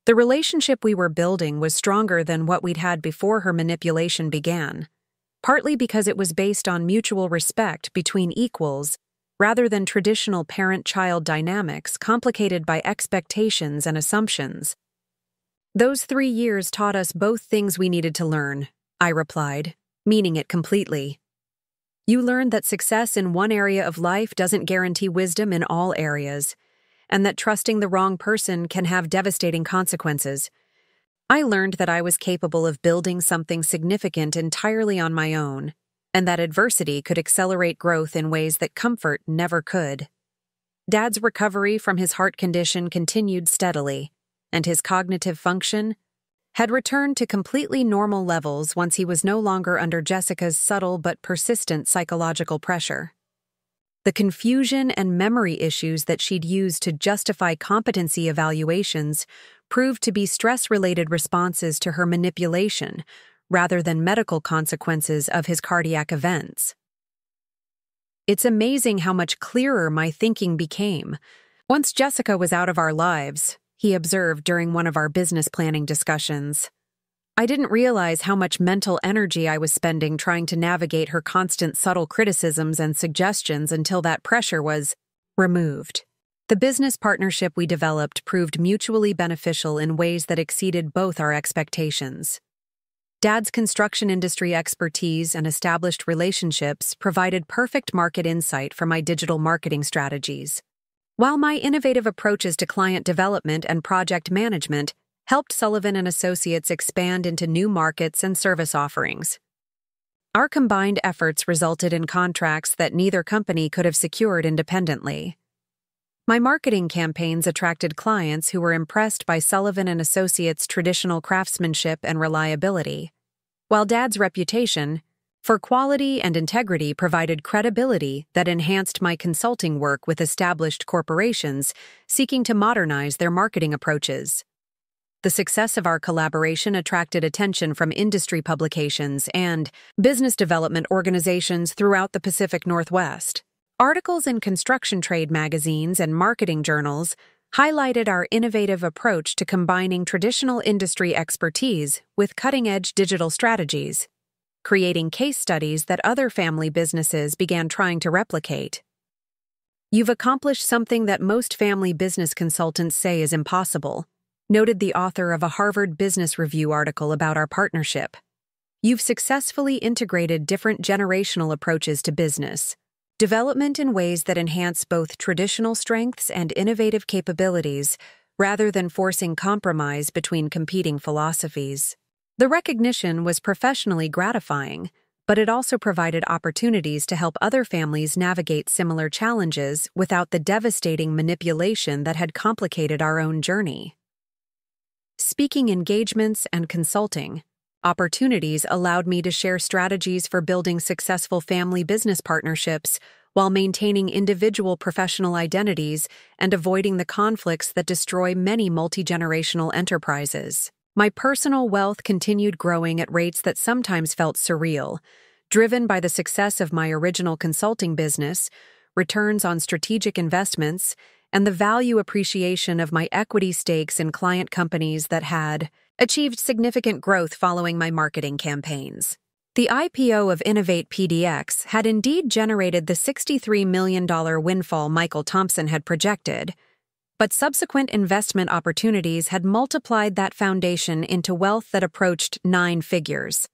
The relationship we were building was stronger than what we'd had before her manipulation began, partly because it was based on mutual respect between equals rather than traditional parent-child dynamics complicated by expectations and assumptions. Those 3 years taught us both things we needed to learn, I replied, meaning it completely. You learned that success in one area of life doesn't guarantee wisdom in all areas, and that trusting the wrong person can have devastating consequences. I learned that I was capable of building something significant entirely on my own, and that adversity could accelerate growth in ways that comfort never could. Dad's recovery from his heart condition continued steadily, and his cognitive function had returned to completely normal levels once he was no longer under Jessica's subtle but persistent psychological pressure. The confusion and memory issues that she'd used to justify competency evaluations proved to be stress-related responses to her manipulation, rather than medical consequences of his cardiac events. It's amazing how much clearer my thinking became. Once Jessica was out of our lives, he observed during one of our business planning discussions. I didn't realize how much mental energy I was spending trying to navigate her constant subtle criticisms and suggestions until that pressure was removed. The business partnership we developed proved mutually beneficial in ways that exceeded both our expectations. Dad's construction industry expertise and established relationships provided perfect market insight for my digital marketing strategies, while my innovative approaches to client development and project management helped Sullivan Associates expand into new markets and service offerings. Our combined efforts resulted in contracts that neither company could have secured independently. My marketing campaigns attracted clients who were impressed by Sullivan Associates' traditional craftsmanship and reliability, while Dad's reputation for quality and integrity provided credibility that enhanced my consulting work with established corporations seeking to modernize their marketing approaches. The success of our collaboration attracted attention from industry publications and business development organizations throughout the Pacific Northwest. Articles in construction trade magazines and marketing journals highlighted our innovative approach to combining traditional industry expertise with cutting-edge digital strategies, creating case studies that other family businesses began trying to replicate. You've accomplished something that most family business consultants say is impossible, noted the author of a Harvard Business Review article about our partnership. You've successfully integrated different generational approaches to business development in ways that enhance both traditional strengths and innovative capabilities, rather than forcing compromise between competing philosophies. The recognition was professionally gratifying, but it also provided opportunities to help other families navigate similar challenges without the devastating manipulation that had complicated our own journey. Speaking engagements and consulting opportunities allowed me to share strategies for building successful family business partnerships while maintaining individual professional identities and avoiding the conflicts that destroy many multi-generational enterprises. My personal wealth continued growing at rates that sometimes felt surreal, driven by the success of my original consulting business, returns on strategic investments, and the value appreciation of my equity stakes in client companies that had achieved significant growth following my marketing campaigns. The IPO of Innovate PDX had indeed generated the $63 million windfall Michael Thompson had projected, but subsequent investment opportunities had multiplied that foundation into wealth that approached 9 figures.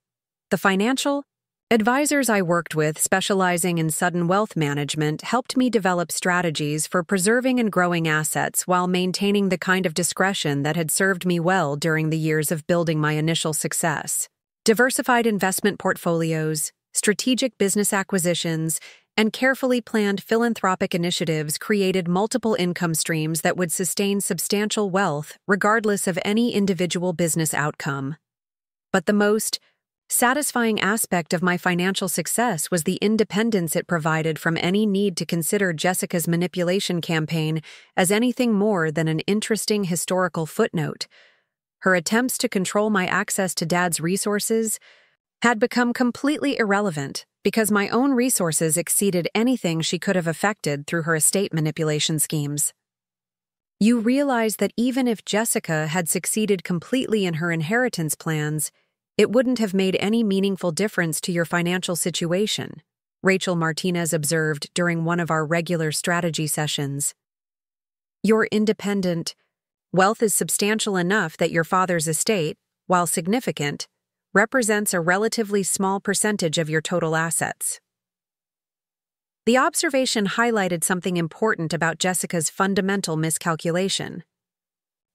The financial advisors I worked with specializing in sudden wealth management helped me develop strategies for preserving and growing assets while maintaining the kind of discretion that had served me well during the years of building my initial success. Diversified investment portfolios, strategic business acquisitions, and carefully planned philanthropic initiatives created multiple income streams that would sustain substantial wealth regardless of any individual business outcome. But the most satisfying aspect of my financial success was the independence it provided from any need to consider Jessica's manipulation campaign as anything more than an interesting historical footnote. Her attempts to control my access to Dad's resources had become completely irrelevant because my own resources exceeded anything she could have affected through her estate manipulation schemes. You realize that even if Jessica had succeeded completely in her inheritance plans, it wouldn't have made any meaningful difference to your financial situation, Rachel Martinez observed during one of our regular strategy sessions. You're independent. Wealth is substantial enough that your father's estate, while significant, represents a relatively small percentage of your total assets. The observation highlighted something important about Jessica's fundamental miscalculation.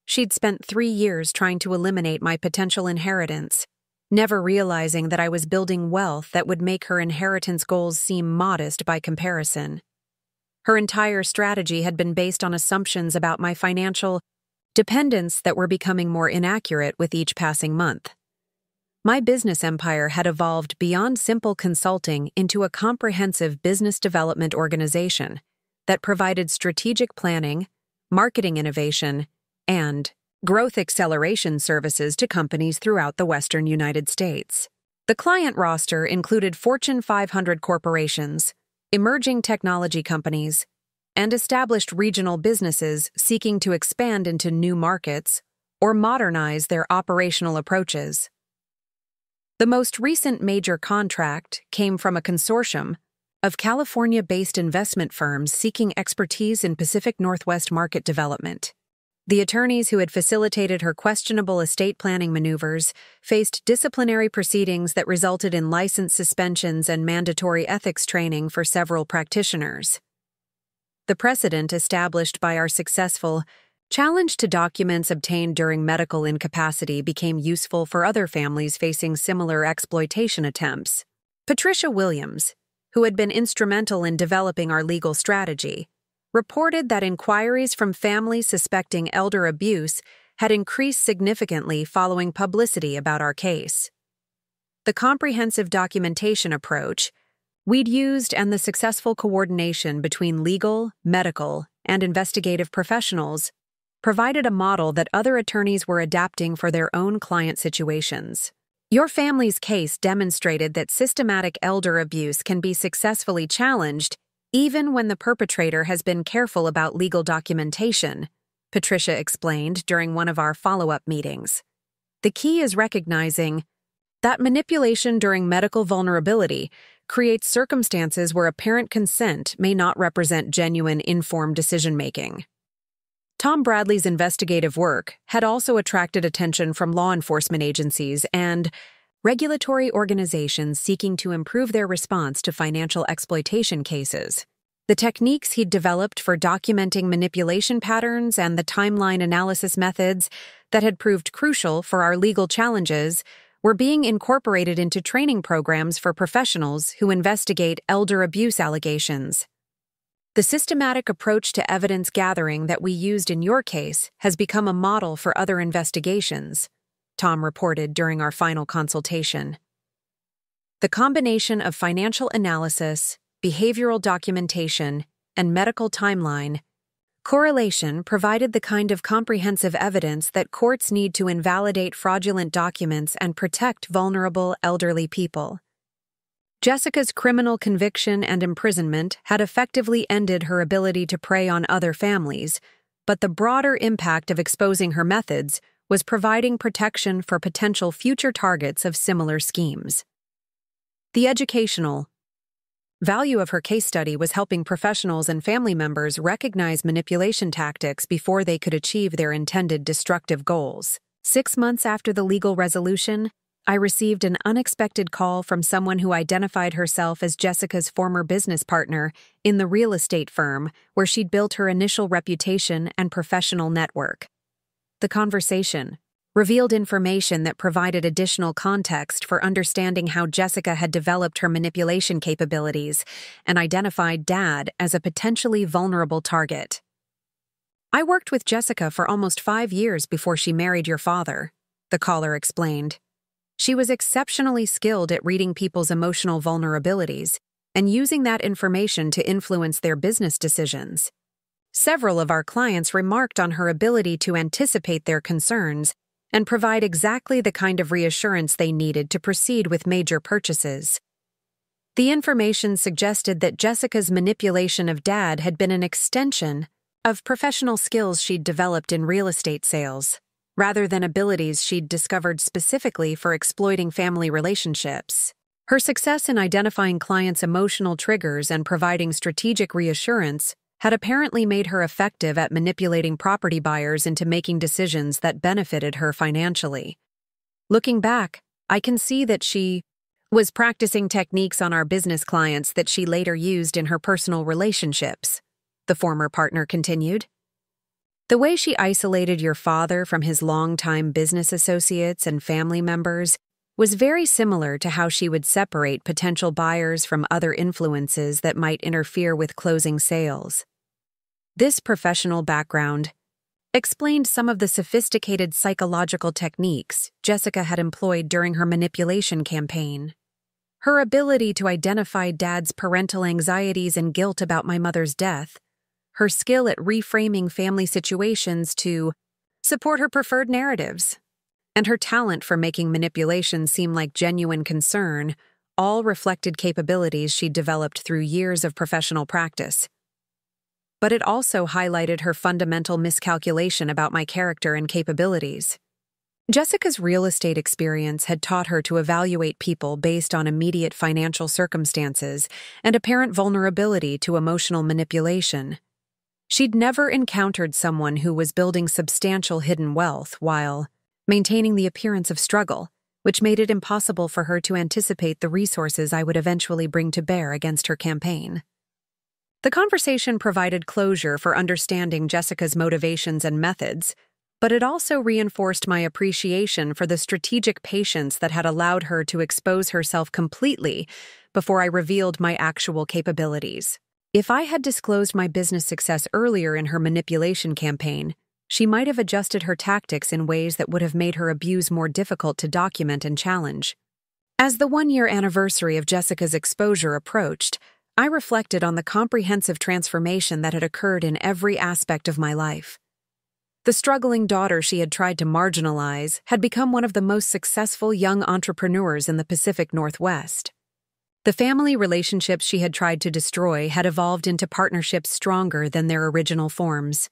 She'd spent 3 years trying to eliminate my potential inheritance, never realizing that I was building wealth that would make her inheritance goals seem modest by comparison. Her entire strategy had been based on assumptions about my financial dependence that were becoming more inaccurate with each passing month. My business empire had evolved beyond simple consulting into a comprehensive business development organization that provided strategic planning, marketing innovation, and growth acceleration services to companies throughout the Western United States. The client roster included Fortune 500 corporations, emerging technology companies, and established regional businesses seeking to expand into new markets or modernize their operational approaches. The most recent major contract came from a consortium of California-based investment firms seeking expertise in Pacific Northwest market development. The attorneys who had facilitated her questionable estate planning maneuvers faced disciplinary proceedings that resulted in license suspensions and mandatory ethics training for several practitioners. The precedent established by our successful challenge to documents obtained during medical incapacity became useful for other families facing similar exploitation attempts. Patricia Williams, who had been instrumental in developing our legal strategy, reported that inquiries from families suspecting elder abuse had increased significantly following publicity about our case. The comprehensive documentation approach we'd used and the successful coordination between legal, medical, and investigative professionals provided a model that other attorneys were adapting for their own client situations. Your family's case demonstrated that systematic elder abuse can be successfully challenged even when the perpetrator has been careful about legal documentation, Patricia explained during one of our follow-up meetings. The key is recognizing that manipulation during medical vulnerability creates circumstances where apparent consent may not represent genuine informed decision-making. Tom Bradley's investigative work had also attracted attention from law enforcement agencies and regulatory organizations seeking to improve their response to financial exploitation cases. The techniques he'd developed for documenting manipulation patterns and the timeline analysis methods that had proved crucial for our legal challenges were being incorporated into training programs for professionals who investigate elder abuse allegations. The systematic approach to evidence gathering that we used in your case has become a model for other investigations, Tom reported during our final consultation. The combination of financial analysis, behavioral documentation, and medical timeline correlation provided the kind of comprehensive evidence that courts need to invalidate fraudulent documents and protect vulnerable elderly people. Jessica's criminal conviction and imprisonment had effectively ended her ability to prey on other families, but the broader impact of exposing her methods was providing protection for potential future targets of similar schemes. The educational value of her case study was helping professionals and family members recognize manipulation tactics before they could achieve their intended destructive goals. 6 months after the legal resolution, I received an unexpected call from someone who identified herself as Jessica's former business partner in the real estate firm where she'd built her initial reputation and professional network. The conversation revealed information that provided additional context for understanding how Jessica had developed her manipulation capabilities and identified Dad as a potentially vulnerable target. "I worked with Jessica for almost 5 years before she married your father," the caller explained. She was exceptionally skilled at reading people's emotional vulnerabilities and using that information to influence their business decisions. Several of our clients remarked on her ability to anticipate their concerns and provide exactly the kind of reassurance they needed to proceed with major purchases. The information suggested that Jessica's manipulation of Dad had been an extension of professional skills she'd developed in real estate sales, rather than abilities she'd discovered specifically for exploiting family relationships. Her success in identifying clients' emotional triggers and providing strategic reassurance had apparently made her effective at manipulating property buyers into making decisions that benefited her financially. Looking back, I can see that she was practicing techniques on our business clients that she later used in her personal relationships, the former partner continued. The way she isolated your father from his longtime business associates and family members was very similar to how she would separate potential buyers from other influences that might interfere with closing sales. This professional background explained some of the sophisticated psychological techniques Jessica had employed during her manipulation campaign. Her ability to identify Dad's parental anxieties and guilt about my mother's death, her skill at reframing family situations to support her preferred narratives, and her talent for making manipulation seem like genuine concern, all reflected capabilities she'd developed through years of professional practice. But it also highlighted her fundamental miscalculation about my character and capabilities. Jessica's real estate experience had taught her to evaluate people based on immediate financial circumstances and apparent vulnerability to emotional manipulation. She'd never encountered someone who was building substantial hidden wealth while maintaining the appearance of struggle, which made it impossible for her to anticipate the resources I would eventually bring to bear against her campaign. The conversation provided closure for understanding Jessica's motivations and methods, but it also reinforced my appreciation for the strategic patience that had allowed her to expose herself completely before I revealed my actual capabilities. If I had disclosed my business success earlier in her manipulation campaign, she might have adjusted her tactics in ways that would have made her abuse more difficult to document and challenge. As the one-year anniversary of Jessica's exposure approached, I reflected on the comprehensive transformation that had occurred in every aspect of my life. The struggling daughter she had tried to marginalize had become one of the most successful young entrepreneurs in the Pacific Northwest. The family relationships she had tried to destroy had evolved into partnerships stronger than their original forms.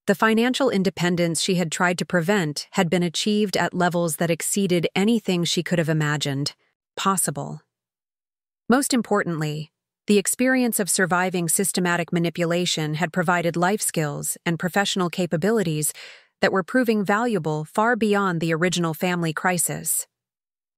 The financial independence she had tried to prevent had been achieved at levels that exceeded anything she could have imagined possible. Most importantly, the experience of surviving systematic manipulation had provided life skills and professional capabilities that were proving valuable far beyond the original family crisis.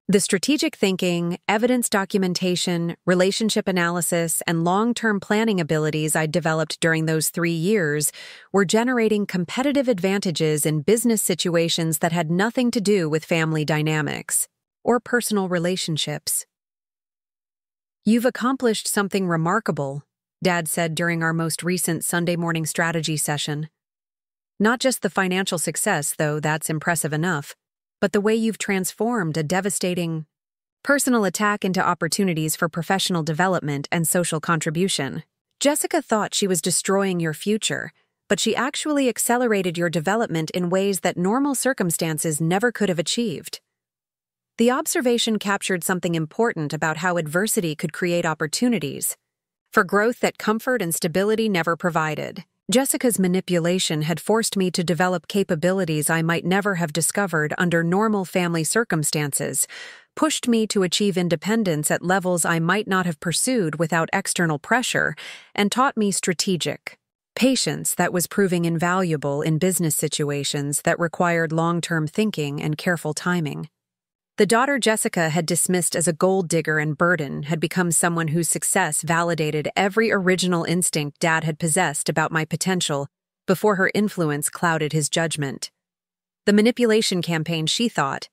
The strategic thinking, evidence documentation, relationship analysis, and long-term planning abilities I'd developed during those 3 years were generating competitive advantages in business situations that had nothing to do with family dynamics or personal relationships. "You've accomplished something remarkable," Dad said during our most recent Sunday morning strategy session. "Not just the financial success, though that's impressive enough, but the way you've transformed a devastating personal attack into opportunities for professional development and social contribution. Jessica thought she was destroying your future, but she actually accelerated your development in ways that normal circumstances never could have achieved." The observation captured something important about how adversity could create opportunities for growth that comfort and stability never provided. Jessica's manipulation had forced me to develop capabilities I might never have discovered under normal family circumstances, pushed me to achieve independence at levels I might not have pursued without external pressure, and taught me strategic patience that was proving invaluable in business situations that required long-term thinking and careful timing. The daughter Jessica had dismissed as a gold digger and burden had become someone whose success validated every original instinct Dad had possessed about my potential before her influence clouded his judgment. The manipulation campaign, she thought,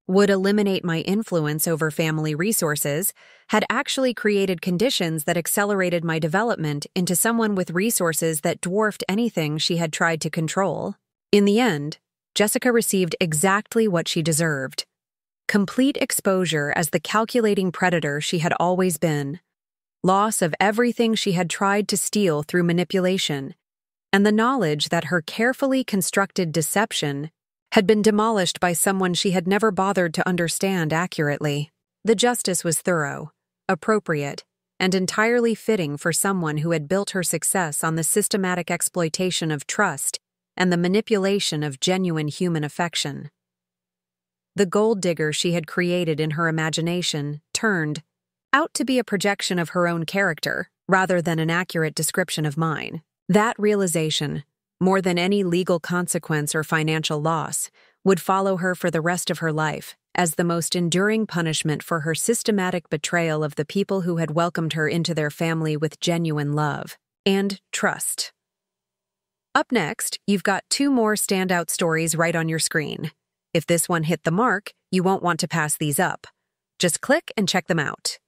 would eliminate my influence over family resources had actually created conditions that accelerated my development into someone with resources that dwarfed anything she had tried to control. In the end, Jessica received exactly what she deserved: Complete exposure as the calculating predator she had always been. Loss of everything she had tried to steal through manipulation, and the knowledge that her carefully constructed deception had been demolished by someone she had never bothered to understand accurately. The justice was thorough, appropriate, and entirely fitting for someone who had built her success on the systematic exploitation of trust and the manipulation of genuine human affection. The gold digger she had created in her imagination turned out to be a projection of her own character, rather than an accurate description of mine. That realization, more than any legal consequence or financial loss, would follow her for the rest of her life as the most enduring punishment for her systematic betrayal of the people who had welcomed her into their family with genuine love and trust. Up next, you've got 2 more standout stories right on your screen. If this one hit the mark, you won't want to pass these up. Just click and check them out.